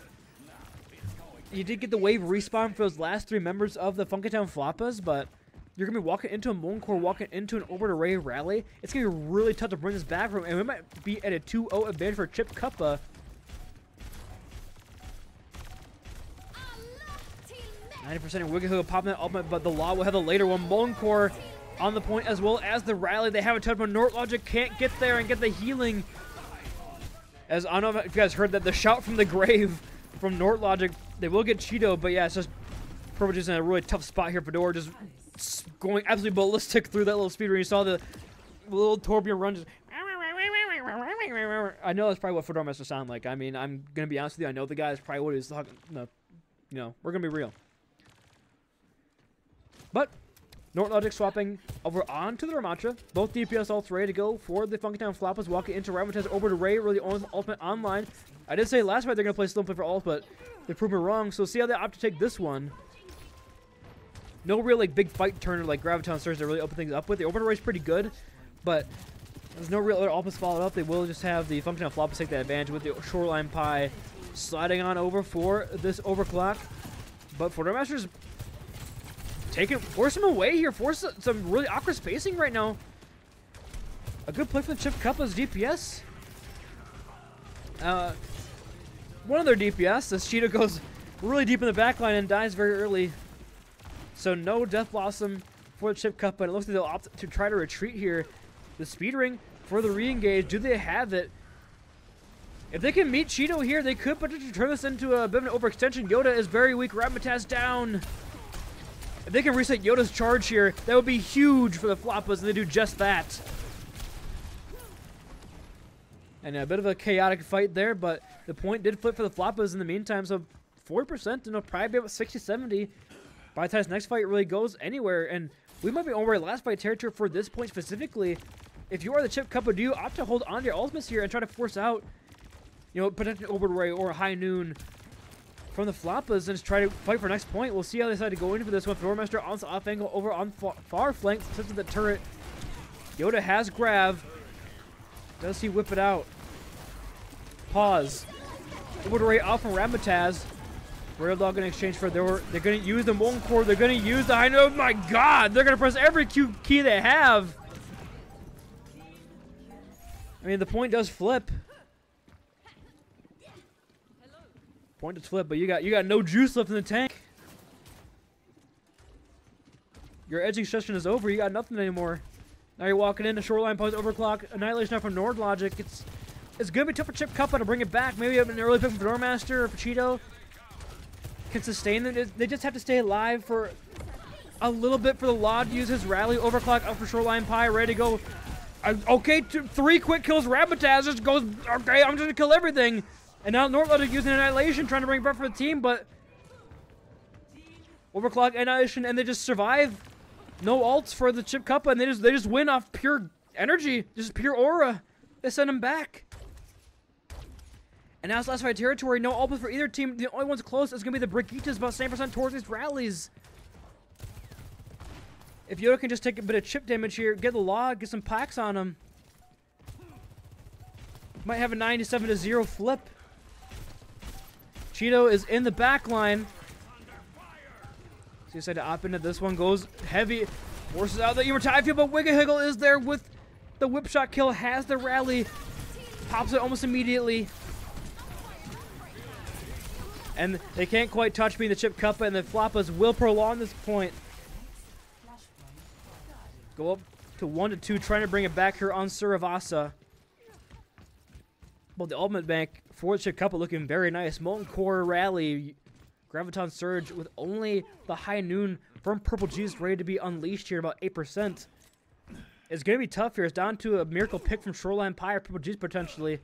You did get the wave respawn for those last 3 members of the Funkytown Floppas, but you're going to be walking into a Molten Core, walking into an Orbiter Ray rally. It's going to be really tough to bring this back from, and we might be at a 2-0 advantage for Chip Cuppa. 90% Wiggle popping that ultimate, but the Law will have the later one. Molten Core on the point as well as the rally. They have a touch, but Nort Logic can't get there and get the healing. As I don't know if you guys heard that, the shout from the grave from Nort Logic. They will get Cheeto, but yeah, it's just Purple just in a really tough spot here. Fedora just going absolutely ballistic through that little speed run. You saw the little Torbjorn run just... I know that's probably what Fedora must sound like. I mean, I'm going to be honest with you. I know the guy is probably what he's talking... No, you know, we're going to be real. But Nort Logic swapping over onto the Ramattra. Both DPS ults ready to go for the Funky Town Floppas. Walking into Ramataz over to Ray. Really ultimate online. I did say last fight they're going to play Slim Play for ult, but they proved me wrong. So see how they opt to take this one. No real like big fight turner like Graviton Surge to really open things up with. The Overwatch is pretty good, but there's no real other ultimates followed up. They will just have the Function of Floppas take that advantage with the Shoreline Pie sliding on over for this overclock. But Fortnite force him away here, force some really awkward spacing right now. A good play for the Chip Cuppa's DPS. One of their DPS, as Cheetah goes really deep in the backline and dies very early. So no Death Blossom for the Chip Cup, but it looks like they'll opt to try to retreat here. The speed ring for the re-engage. Do they have it? If they can meet Cheeto here, they could potentially turn this into a bit of an overextension. Yoda is very weak. Ramataz down. If they can reset Yoda's charge here, that would be huge for the Floppas, and they do just that. And a bit of a chaotic fight there, but the point did flip for the Floppas in the meantime, so 4%, and it'll probably be about 60-70 by the time this next fight really goes anywhere. And we might be over last fight territory for this point specifically. If you are the Chip Cuppa, do you opt to hold on to your ultimates here and try to force out, you know, potentially Overray or a High Noon from the Floppas and just try to fight for next point? We'll see how they decide to go into this one. Doormaster on the off angle over on far flank, sits with the turret. Yoda has Grav. Does he whip it out? Pause. Overray off from Ramataz. Rail Dog in exchange for they're going to use the Molten Core. They're going to use the High Noon. Oh my God! They're going to press every key they have. I mean, the point does flip. Point does flip, but you got no juice left in the tank. Your edging session is over. You got nothing anymore. Now you're walking into Shoreline Post Overclock. Annihilation now from Nord Logic. It's going to be tough for Chip Cuppa to bring it back. Maybe an early pick from Doormaster or Cheeto can sustain them. They just have to stay alive for a little bit for the Law to use his rally. Overclock up for Shoreline Pie, ready to go. Okay, 3 quick kills. Ramataz just goes, okay, I'm just going to kill everything. And now Nord Logic using Annihilation, trying to bring it back for the team, but Overclock, Annihilation, and they just survive. No ults for the Chip Cuppa, and they just win off pure energy, just pure aura. They send him back. And now it's last fight territory. No ultimate for either team. The only one's close is going to be the Brigitas, about 7% towards these rallies. If Yoda can just take a bit of chip damage here, get the log, get some packs on him. Might have a 97-0 flip. Cheeto is in the back line. So he decided to opt into this one. Goes heavy. Forces out the Immortality field, but Wiggle is there with the whip shot kill. Has the rally. Pops it almost immediately. And they can't quite touch being the Chip Cuppa, and the Floppas will prolong this point. Go up to 1-2, trying to bring it back here on Suravasa. Well, the ultimate bank for the Chip Cuppa looking very nice. Molten Core rally. Graviton Surge with only the High Noon from Purple G's ready to be unleashed here, about 8%. It's going to be tough here. It's down to a miracle pick from Shoreline Pie or Purple G's potentially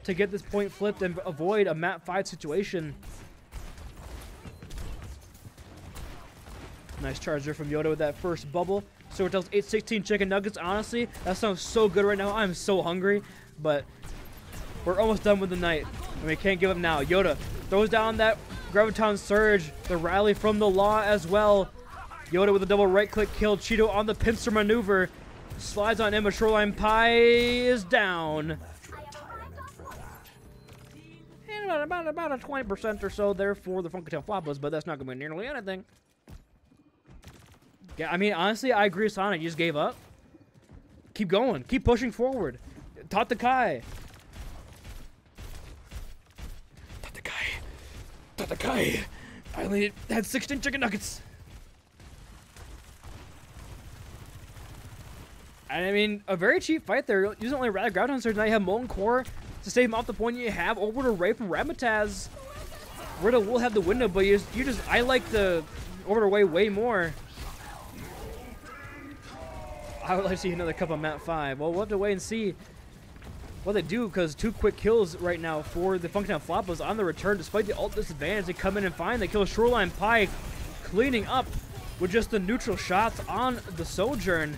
to get this point flipped and avoid a map 5 situation. Nice charge there from Yoda with that first bubble. So it tells 816 chicken nuggets. Honestly, that sounds so good right now. I'm so hungry, but we're almost done with the night, and we can't give up now. Yoda throws down that Graviton Surge, the rally from the Law as well. Yoda with a double right-click kill. Cheeto on the pincer maneuver. Slides on him, but Shoreline Pie is down. And about a 20% or so there for the Funky Tail Floppas, but that's not going to be nearly anything. Yeah, I mean, honestly, I agree with Sonic. You just gave up. Keep going. Keep pushing forward. Tatakai. I only had 16 chicken nuggets. And I mean, a very cheap fight there. Using only rather Graviton Surge. Now you have Molten Core to save him off the point. You have over to Ray from Ramataz. Riddle will have the window, but I like the over to Ray way more. I would like to see another cup on map 5. Well, we'll have to wait and see what they do, because 2 quick kills right now for the Funktown Floppas on the return. Despite the ult disadvantage, they come in and find they kill Shoreline Pie, cleaning up with just the neutral shots on the Sojourn.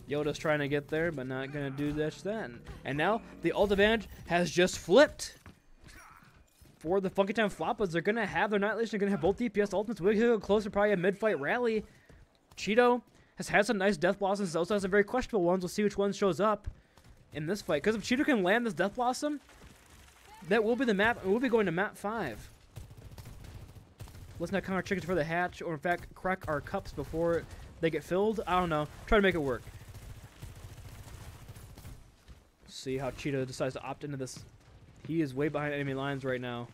Yoda's trying to get there, but not going to do this then. And now the ult advantage has just flipped. For the Funkytown Floppas, they're going to have their Annihilation. They're going to have both DPS ultimates. We're going to go closer, probably a mid-fight rally. Cheeto has had some nice Death Blossoms. He also has some very questionable ones. We'll see which one shows up in this fight. Because if Cheeto can land this Death Blossom, that will be the map. We'll be going to map 5. Let's not count our chickens for the hatch, or in fact, crack our cups before they get filled. I don't know. Try to make it work. See how Cheeto decides to opt into this. He is way behind enemy lines right now.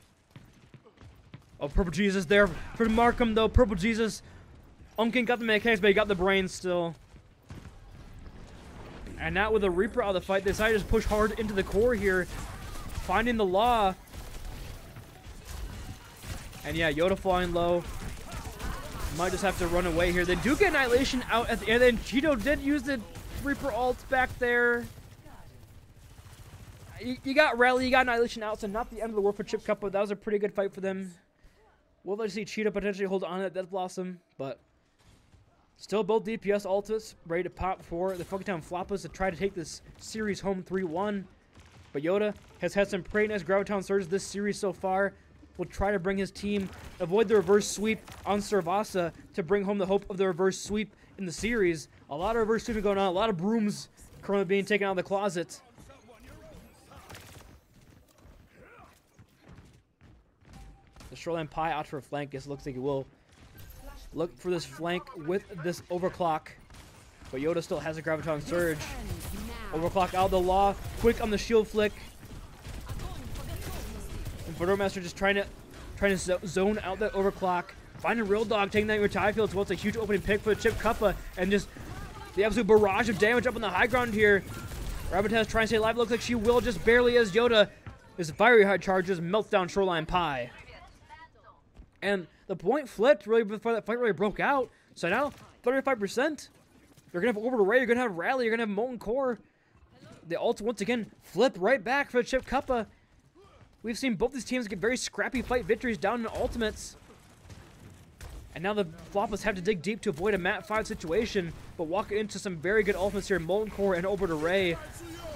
Oh, Purple Jesus there for Markham, though. Purple Jesus. Umkin got the mechanics, but he got the brains still. And now with the Reaper out of the fight, they decided to just push hard into the core here. Finding the Law. And yeah, Yoda flying low. Might just have to run away here. They do get Annihilation out at the end. And Cheeto did use the Reaper ult back there. You got Rally, you got Annihilation out, so not the end of the world for Chip Cup, but that was a pretty good fight for them. We'll let see Cheetah potentially hold on to that Death Blossom, but still both DPS ultimates ready to pop for the Funkytown Floppas to try to take this series home 3-1. But Yoda has had some pretty nice Graviton Surges this series so far. Will try to bring his team, avoid the reverse sweep on Servasa to bring home the hope of the reverse sweep in the series. A lot of reverse sweeping going on, a lot of brooms currently being taken out of the closet. The Shoreline Pie out for a flank. It looks like he will look for this flank with this overclock. But Yoda still has a Graviton Surge. Overclock out of the Law. Quick on the shield flick. And Master just trying to zone out that overclock. Finding Real Dog, taking that retire field. So it's a huge opening pick for the Chip Cuppa. And just the absolute barrage of damage up on the high ground here. Rabbitez trying to stay alive. Looks like she will just barely, as Yoda is fiery high charges, melts down Shoreline Pie. And the point flipped really before that fight really broke out. So now, 35%. You're going to have Over to Ray, you're going to have Rally, you're going to have Molten Core. The ults once again flip right back for the Chip Cuppa. We've seen both these teams get very scrappy fight victories down in ultimates. And now the Floppas have to dig deep to avoid a map 5 situation, but walk into some very good ultimates here. Molten Core and Over to Ray.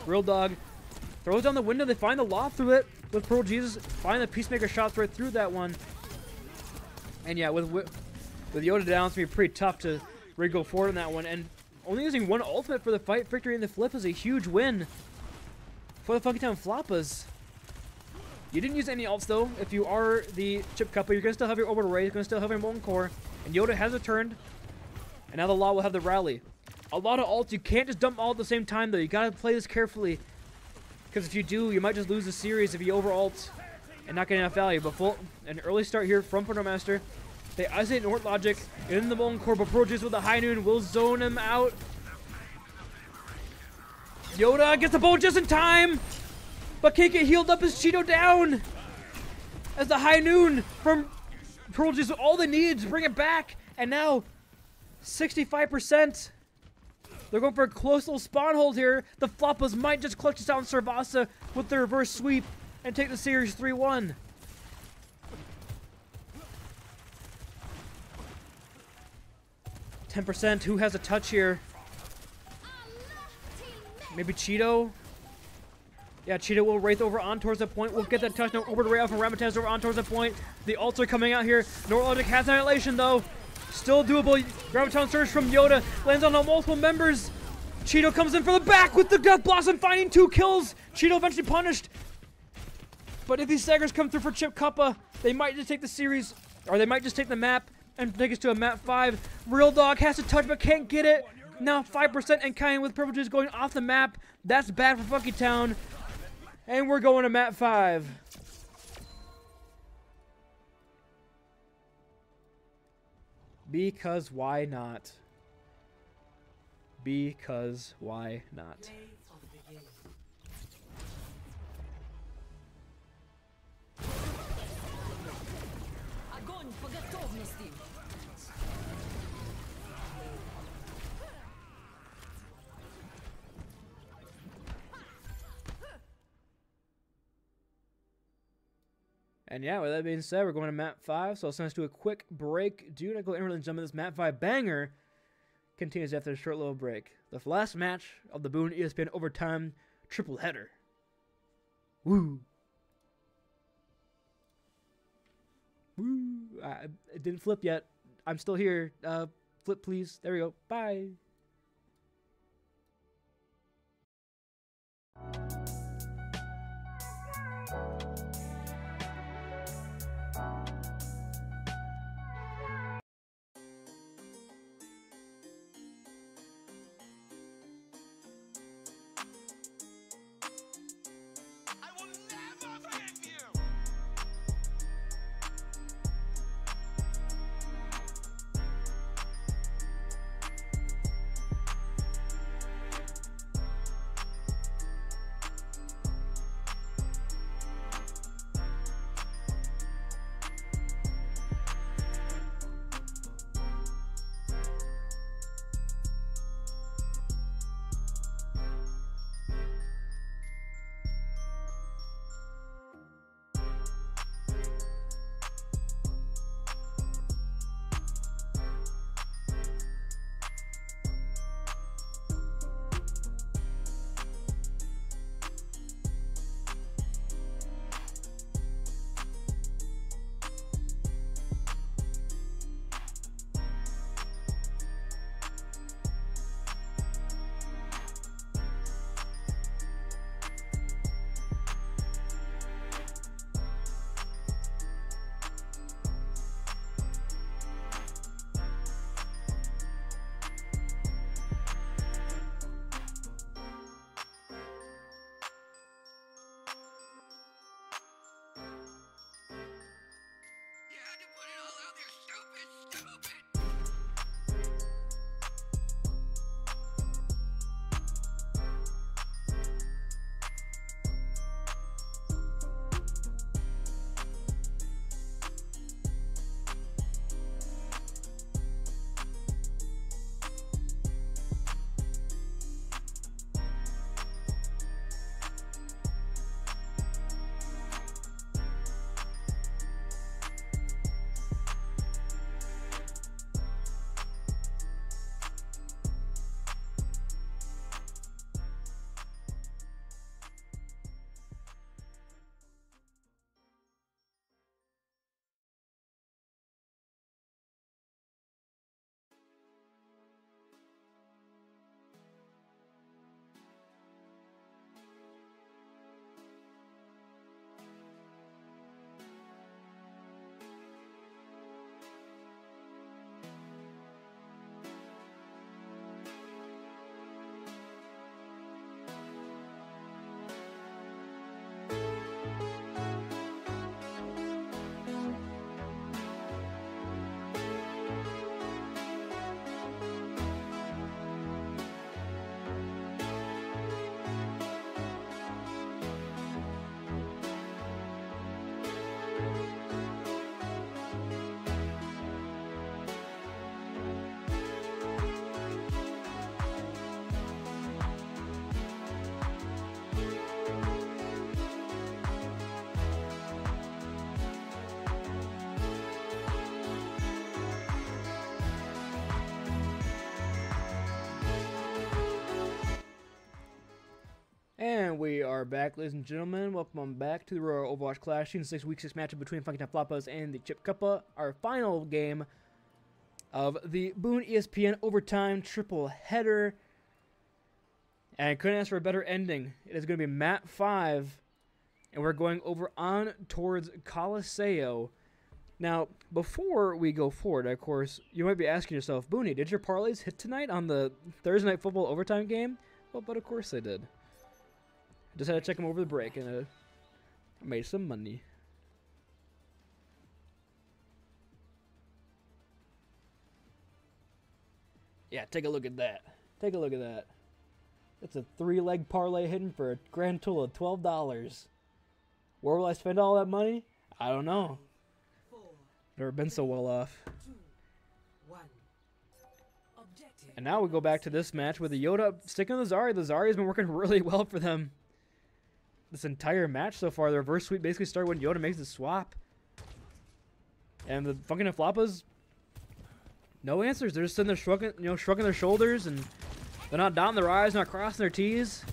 Real Dog throws down the window. They find the Law through it with Pearl Jesus. Find the Peacemaker shots right through that one. And yeah, with Yoda down, it's going to be pretty tough to really go forward on that one. And only using one ultimate for the fight victory in the flip is a huge win for the Funkytown Floppas. You didn't use any ults, though. If you are the Chip Cuppa, you're going to still have your Over to Ray. You're going to still have your Molten Core. And Yoda has returned. And now the Law will have the Rally. A lot of ults. You can't just dump all at the same time, though. You got to play this carefully. Because if you do, you might just lose the series if you over-ult and not get enough value. But an early start here from Master. They isolate Nort Logic in the Molten Core, but Proteus with the High Noon will zone him out. Yoda gets the bow just in time, but can't get healed up as Cheeto down. As the High Noon from Proteus, all they need to bring it back. And now, 65%. They're going for a close little spawn hold here. The Floppas might just clutch this out on Servasa with the reverse sweep and take the series 3-1. %. Who has a touch here? Maybe Cheeto? Yeah, Cheeto will wraith over on towards the point. We'll get that touch. No, over to Ray off from Ramataz over on towards the point. The ults are coming out here. Norlogic has Annihilation though. Still doable. Graviton Surge from Yoda. Lands on multiple members. Cheeto comes in for the back with the Death Blossom, finding 2 kills. Cheeto eventually punished. But if these staggers come through for Chip Cuppa, they might just take the series, or they might just take the map and take us to a map 5. Real Dog has to touch but can't get it. Now 5% and Kyan with privileges going off the map. That's bad for Funky Town. And we're going to map 5. Because why not? Because why not? Play of the game. Огонь по готовности! And yeah, with that being said, we're going to map 5, so I'll send us to a quick break. Do not go anywhere and jump in. This map 5 banger continues after a short little break. The last match of the BOON1ESPN Overtime triple header. Woo! Woo! It didn't flip yet. I'm still here. Flip, please. There we go. Bye. And we are back, ladies and gentlemen. Welcome back to the Aurora Overwatch Clash. Season 6 Week 6 matchup between Funky Top Floppas and the Chip Cuppa. Our final game of the BOON1ESPN Overtime Triple Header. And I couldn't ask for a better ending. It is going to be Map 5. And we're going over on towards Coliseo. Now, before we go forward, of course, you might be asking yourself, Booney, did your parlays hit tonight on the Thursday Night Football Overtime game? Well, but of course they did. Just had to check them over the break, and I made some money. Yeah, take a look at that. Take a look at that. It's a 3-leg parlay hidden for a grand total of $12. Where will I spend all that money? I don't know. 4, Never been so well off. 2, 1. Objective. And now we go back to this match with the Yoda sticking with the Zarya. The Zarya's been working really well for them this entire match so far. The reverse sweep basically started when Yoda makes the swap. And the fucking Flapas, no answers. They're just sitting there shrugging their shoulders, and they're not dotting their I's, not crossing their T's.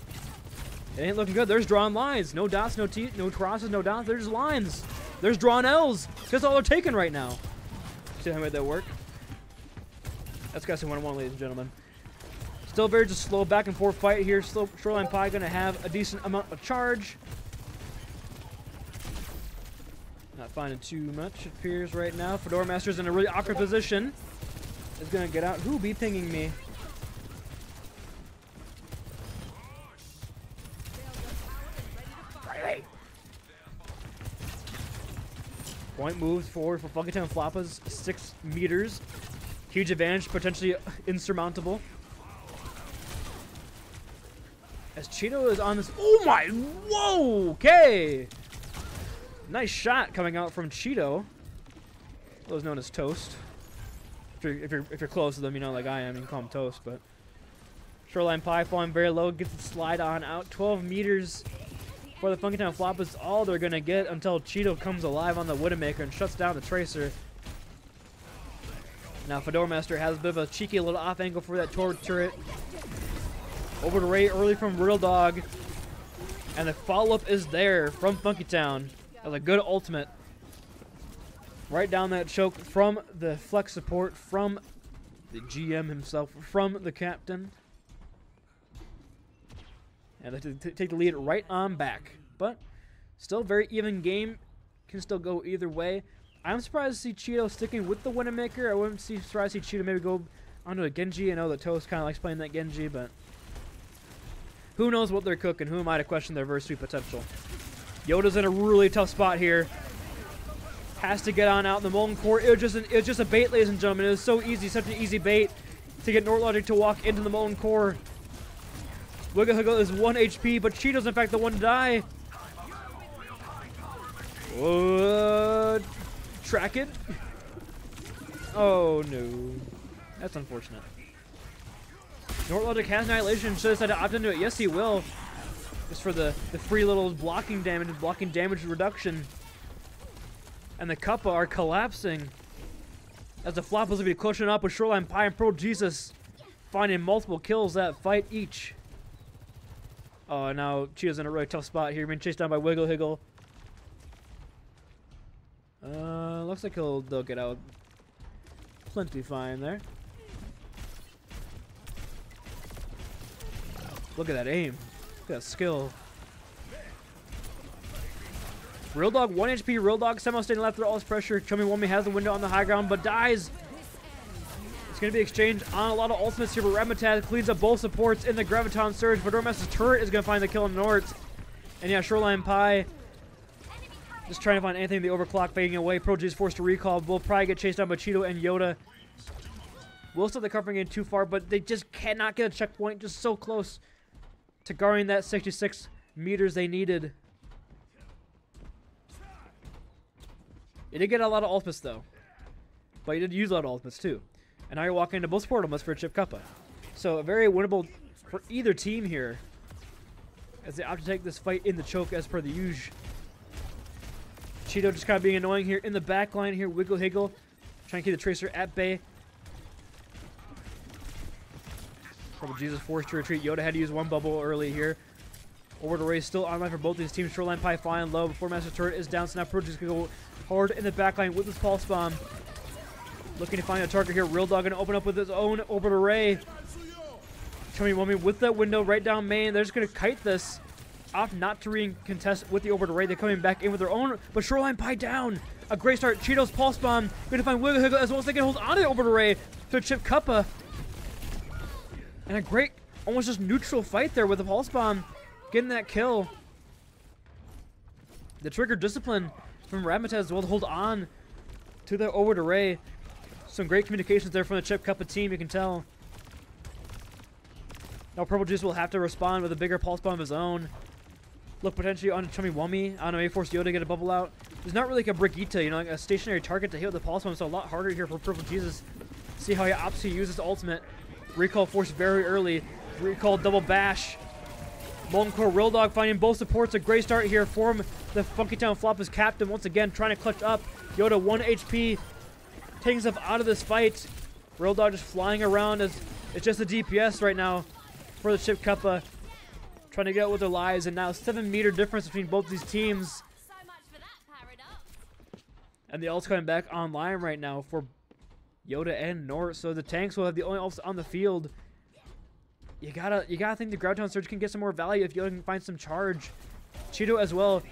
It ain't looking good. There's drawn lines. No dots, no T, no crosses, no dots. There's lines. There's drawn L's. That's all they're taking right now. See how I made that work? That's got some 1-1, ladies and gentlemen. Still very just slow back and forth fight here. Still Shoreline Pie going to have a decent amount of charge. Not finding too much, it appears, right now. Fedora Master's in a really awkward position. Is going to get out. Who be pinging me? Riley. Point moves forward for Funkytown Flappas. 6 meters. Huge advantage, potentially insurmountable. As Cheeto is on this. Oh my! Whoa! Okay! Nice shot coming out from Cheeto. Those known as Toast. If you're close to them, you know, like I am, you can call him Toast. But Shoreline Pie falling very low, gets the slide on out. 12 meters for the Funkytown Flop is all they're gonna get until Cheeto comes alive on the Widowmaker and shuts down the Tracer. Now Fedora Master has a bit of a cheeky little off angle for that turret. Over to Ray early from Real Dog, and the follow-up is there from Funkytown. That was a good ultimate. Right down that choke from the flex support, from the GM himself, from the captain. And they take the lead right on back. But still very even game. Can still go either way. I'm surprised to see Cheeto sticking with the Widowmaker. I wouldn't be surprised to see Cheeto maybe go onto a Genji. I know that Toast kind of likes playing that Genji, but who knows what they're cooking. Who am I to question their verse sweep potential? Yoda's in a really tough spot here. Has to get on out in the Molten Core. It was just a bait, ladies and gentlemen. It was so easy, such an easy bait to get Nortlogic to walk into the Molten Core. Wiggle Higgle is 1 HP, but Cheeto's in fact the one to die. Track it. Oh no. That's unfortunate. Nortlogic has Annihilation. Should have decided to opt into it. Yes, he will. Just for the free little blocking damage reduction. And the Kappa are collapsing. As the Floppas will be closing up with Shoreline Pie and Pro Jesus finding multiple kills that fight each. Oh, now Cheeto's in a really tough spot here, being chased down by Wiggle Higgle. Looks like they'll get out plenty fine there. Look at that aim. Look at that skill. Real Dog, 1 HP. Real Dog somehow staying left through all his pressure. Chummy Wummy has the window on the high ground, but dies. It's going to be exchanged on a lot of ultimates here, but Ramataz cleans up both supports in the Graviton Surge. Fedora Master's turret is going to find the kill on Nort. And yeah, Shoreline Pie just trying to find anything. The overclock fading away. Pro G is forced to recall. Will probably get chased down by Cheeto and Yoda. Will still the covering in too far, but they just cannot get a checkpoint. Just so close to guarding that 66 meters they needed. You did get a lot of ultimates though, but you did use a lot of ultimates too. And now you're walking into both support ultimates for Chip Kappa. So a very winnable for either team here, as they opt to take this fight in the choke as per the usual. Cheeto just kind of being annoying here in the back line here. Wiggle Higgle trying to keep the Tracer at bay. Trouble Jesus forced to retreat. Yoda had to use one bubble early here. Over to Ray still online for both these teams. Shoreline Pie flying low before Master Turret is down. So now Pro G can go hard in the back line with his Pulse Bomb. Looking to find a target here. Real Dog going to open up with his own over to Ray. Chummy Wummy with that window right down main. They're just going to kite this. Opt not to re-contest with the over to Ray. They're coming back in with their own, but Shoreline Pie down. A great start. Cheeto's Pulse Bomb. Going to find Wiggle Higgle as well as they can hold on to the over to Ray to chip Kappa. And a great, almost just neutral fight there with the Pulse Bomb. Getting that kill. The trigger discipline from Ramataz as well to hold on to the over to Ray. Some great communications there from the Chip Kappa team, you can tell. Now Purple Juice will have to respond with a bigger pulse bomb of his own. Look potentially on Chummy Wummy. I don't know, maybe force Yoda to get a bubble out. There's not really like a Brigitte, you know, like a stationary target to hit with the pulse bomb, so a lot harder here for Purple Jesus. See how he opts to use his ultimate. Recall force very early. Recall double bash. Molten Core Real Dog finding both supports. A great start here for him. The Funky Town Flop is captain once again, trying to clutch up. Yoda 1 HP. Taking himself out of this fight. Real Dog just flying around as it's just a DPS right now for the Chip Kappa. Trying to get out with their lives, and now 7-meter difference between both these teams. So much for that paradox. And the ult's coming back online right now for Yoda and Nort, so the tanks will have the only ults on the field. You gotta think the Graviton Surge can get some more value if Yoda can find some charge. Cheeto as well,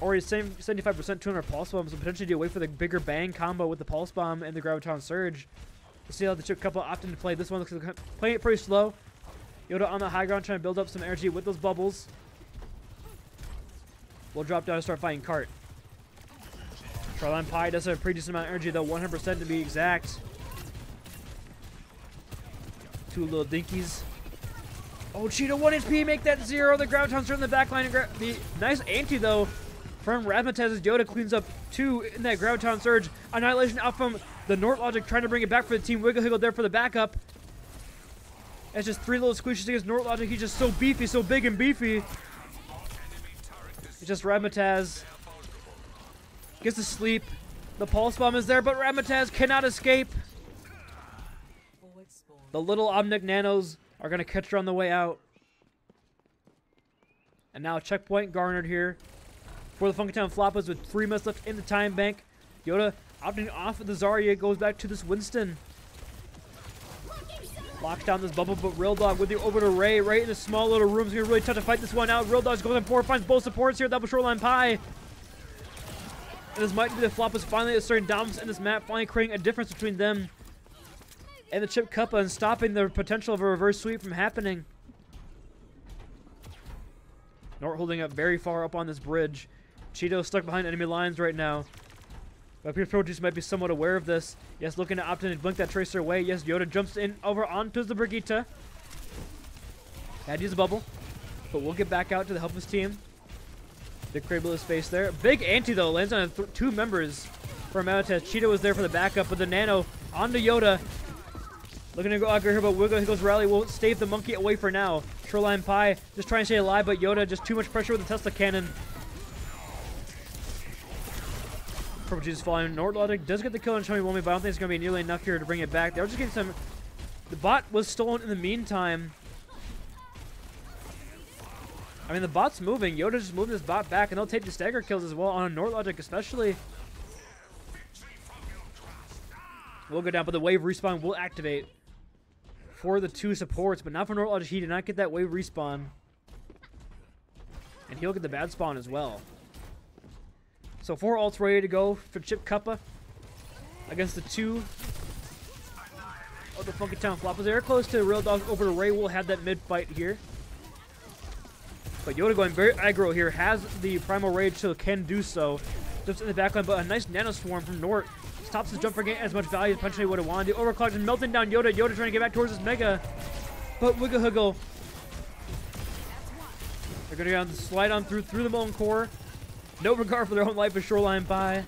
already 75% 200 pulse bombs, so potentially do wait for the bigger bang combo with the pulse bomb and the Graviton Surge. We'll see how the Chip Couple opting to play. This one looks like playing it pretty slow. Yoda on the high ground trying to build up some energy with those bubbles. We'll drop down and start fighting Cart. Shoreline Pie does have a pretty decent amount of energy though, 100% to be exact. Two little dinkies. Oh, Cheeto 1 HP, make that 0. The Graviton Surge in the back line. The nice anti though from Razzmatazz as Yoda cleans up 2 in that Graviton Surge. Annihilation out from the Nort Logic trying to bring it back for the team. Wiggle Higgle there for the backup. It's just 3 little squishes against Nort Logic. He's just so beefy, so big and beefy. It's just Razzmatazz. Gets to sleep. The pulse bomb is there, but Razzmatazz cannot escape. The little Omnic Nanos are going to catch her on the way out. And now a checkpoint garnered here for the Funky Town Floppas with 3 minutes left in the time bank. Yoda opting off of the Zarya, goes back to this Winston. Locks down this bubble, but Real Dog with the orbital ray right in a small little room is going to really tough to fight this one out. Real Dog goes on 4, finds both supports here. Double Shoreline Pie. And this might be the Floppas finally asserting dominance in this map, finally creating a difference between them and the Chip Kappa and stopping the potential of a reverse sweep from happening. Nort holding up very far up on this bridge. Cheeto stuck behind enemy lines right now. But Pure Juice might be somewhat aware of this. Yes, looking to opt in and blink that Tracer away. Yes, Yoda jumps in over onto the Brigitte. Had to use a bubble, but we'll get back out to the help of his team. Big Crable's face there. Big anti though, lands on 2 members for Razzmatazz. Cheeto was there for the backup, but the Nano onto Yoda. Looking to go out here, but Wiggle Higgle's rally will stave the monkey away for now. Shoreline Pie just trying to stay alive, but Yoda just too much pressure with the Tesla cannon. Purple Jesus falling. Nort Logic does get the kill on Chummy Wummy, but I don't think it's going to be nearly enough here to bring it back. They were just getting some... The bot was stolen in the meantime. I mean, the bot's moving. Yoda's just moving this bot back, and they'll take the stagger kills as well on Nort Logic especially. We'll go down, but the wave respawn will activate for the 2 supports, but not for Nort Logic. He did not get that wave respawn. And he'll get the bad spawn as well. So 4 ults ready to go for Chip Kappa against the 2 of the Funky Town Floppas. They're close to Real Dog over to Ray. Will have that mid fight here. But Yoda going very aggro here. Has the Primal Rage, so can do so. Just in the backline, but a nice Nano Swarm from Nort. Stops the jump for getting as much value as potentially would have wanted. The overclock is melting down Yoda. Yoda trying to get back towards his Mega. But Wiggle Higgle. They're going to slide on through the Molten Core. No regard for their own life as Shoreline Pie.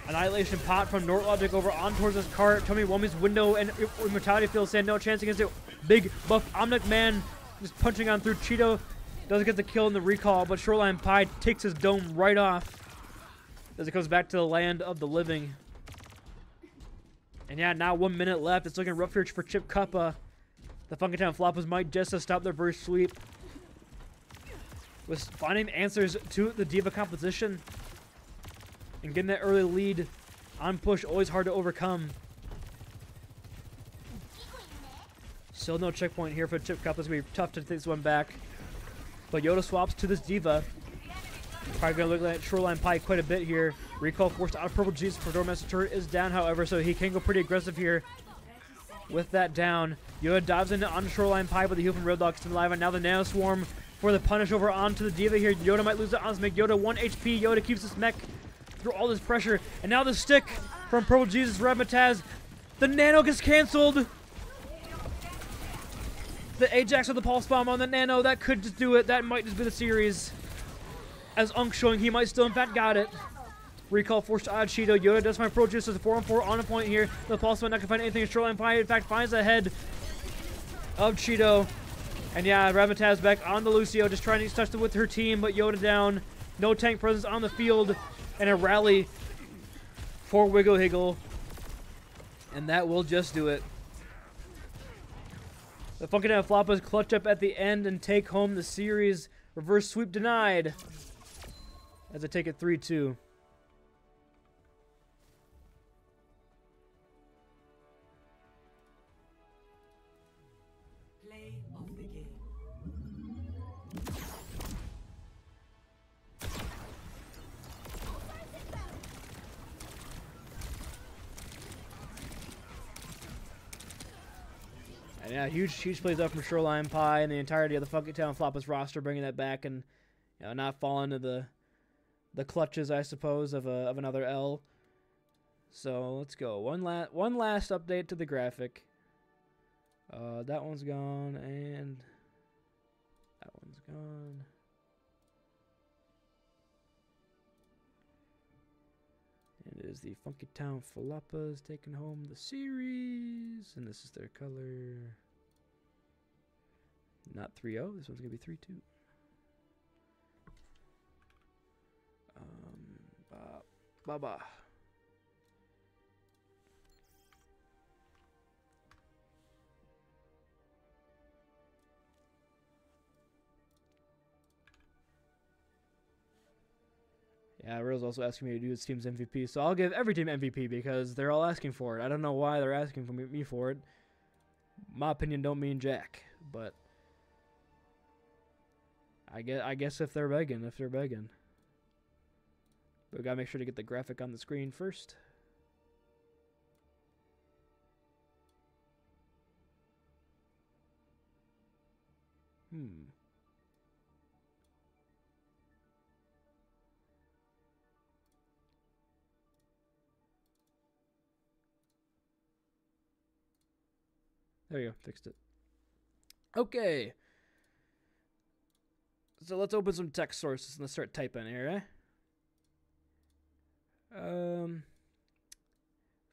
Annihilation pot from Nort Logic over on towards this cart. Chummy Wummy's window and Immortality Field saying no chance against it. Big buff Omnic Man just punching on through. Cheeto doesn't get the kill in the recall, but Shoreline Pie takes his dome right off as it comes back to the land of the living. And yeah, now 1 minute left. It's looking rough here for Chip Kappa. The Funky Town Floppas might just have stopped their first sweep. Was finding answers to the Diva composition and getting that early lead on push, always hard to overcome. Still no checkpoint here for Chip Kappa. It's going to be tough to take this one back. But Yoda swaps to this Diva. Probably going to look at Shoreline Pie quite a bit here. Recall forced out of Purple Jesus for Doormaster turret is down, however, so he can go pretty aggressive here with that down. Yoda dives into onto Shoreline Pie, but the heal from Real Dog is still alive, and now the Nano Swarm for the punish over onto the Diva here. Yoda might lose it on this mech. Yoda 1 HP. Yoda keeps this mech through all this pressure. And now the stick from Purple Jesus Razzmatazz. The Nano gets canceled. The Ajax with the pulse bomb on the Nano, that could just do it. That might just be the series. As Unk showing he might still in fact got it. Recall forced to odd Cheeto. Yoda does find Pro Juice as a 4-on-4 on a point here. The pulse bomb not gonna find anything in Shoreline Pie. In fact, finds the head of Cheeto. And yeah, Ramataz back on the Lucio, just trying to touch it with her team, but Yoda down. No tank presence on the field. And a rally for Wiggle Higgle. And that will just do it. The Funky Town Floppas clutch up at the end and take home the series. Reverse sweep denied. As I take it 3-2. Play of the game. And yeah, huge plays up from Shoreline Pie and the entirety of the Funky Town Floppas roster, bringing that back and not falling into the clutches, I suppose, of another L. So let's go. One last update to the graphic. That one's gone and that one's gone. And it is the Funky Town Floppas taking home the series. And this is their color. Not 3-0. This one's going to be 3-2. Baba. Yeah, Real's also asking me to do his team's MVP, so I'll give every team MVP because they're all asking for it. I don't know why they're asking for me for it. My opinion don't mean jack, but I guess if they're begging. But we gotta make sure to get the graphic on the screen first. There you go, fixed it. Okay. So let's open some text sources and let's start typing here, eh?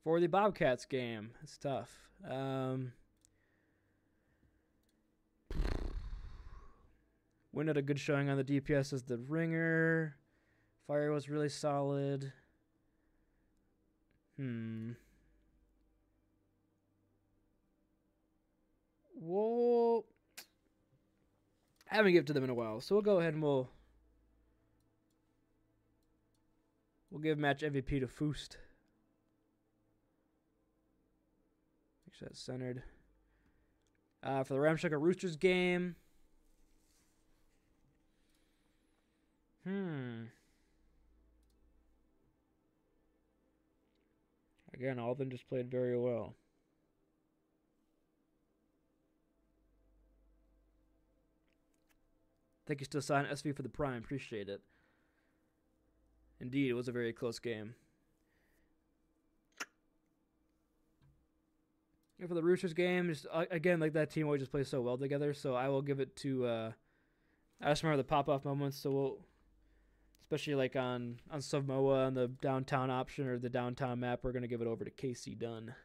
For the Bobcats game, it's tough. Wind had a good showing on the DPS as the Ringer. Fire was really solid. Well, I haven't given it to them in a while, so we'll go ahead and we'll give match MVP to Foost. Make sure that's centered. For the Ramshackle Roosters game. Again, all of them just played very well. Thank you still sign SV for the Prime. Appreciate it. Indeed, it was a very close game. And for the Roosters game, just again, like that team always just plays so well together. So I will give it to. I just remember the pop-off moments. So we'll, especially like on Samoa on the downtown option or the downtown map, we're gonna give it over to KC Dunn.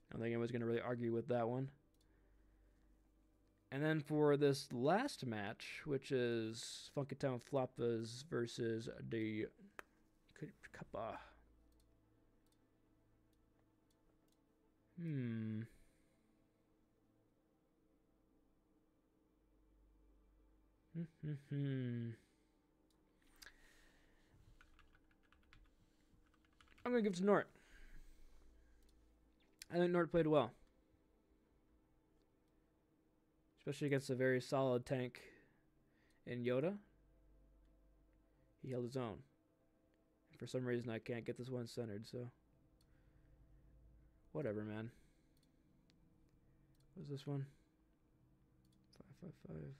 I don't think anyone's gonna really argue with that one. And then for this last match, which is Funky Town Floppas versus the Kappa. I'm going to give it to Nort. I think Nort played well. Especially against a very solid tank in Yoda. He held his own. And for some reason, I can't get this one centered, so. Whatever, man. What is this one? 555.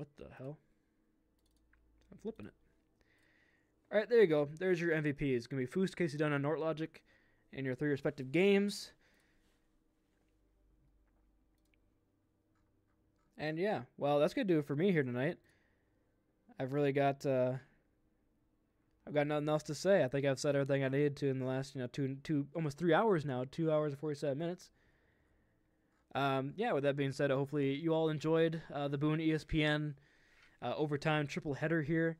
What the hell? I'm flipping it. All right, there you go. There's your MVP. It's going to be Foost, Casey Dunn, and Nortlogic in your 3 respective games. And yeah, well, that's going to do it for me here tonight. I've really got... I've got nothing else to say. I think I've said everything I needed to in the last, almost 3 hours now, 2 hours and 47 minutes. Yeah, with that being said, hopefully you all enjoyed the BOON1ESPN overtime triple header here.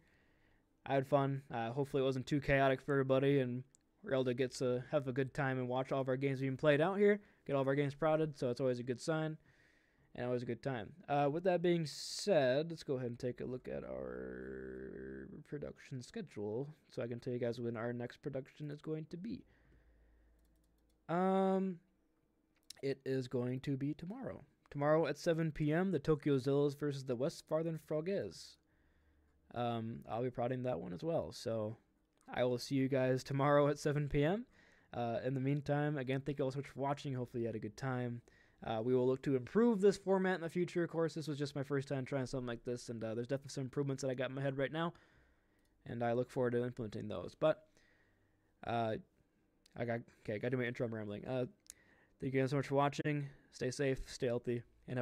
I had fun. Hopefully it wasn't too chaotic for everybody, and we're able to get to have a good time and watch all of our games being played out here, get all of our games prodded, so it's always a good sign and always a good time. With that being said, let's go ahead and take a look at our production schedule so I can tell you guys when our next production is going to be. It is going to be tomorrow. Tomorrow at 7 p.m., the Tokyo Zillas versus the West Farthern Frogues. I'll be prodding that one as well. So I will see you guys tomorrow at 7 p.m. In the meantime, again, thank you all so much for watching. Hopefully you had a good time. We will look to improve this format in the future. Of course, this was just my first time trying something like this, and there's definitely some improvements that I got in my head right now, and I look forward to implementing those. But I got to do my intro. I'm rambling. Thank you guys so much for watching. Stay safe, stay healthy.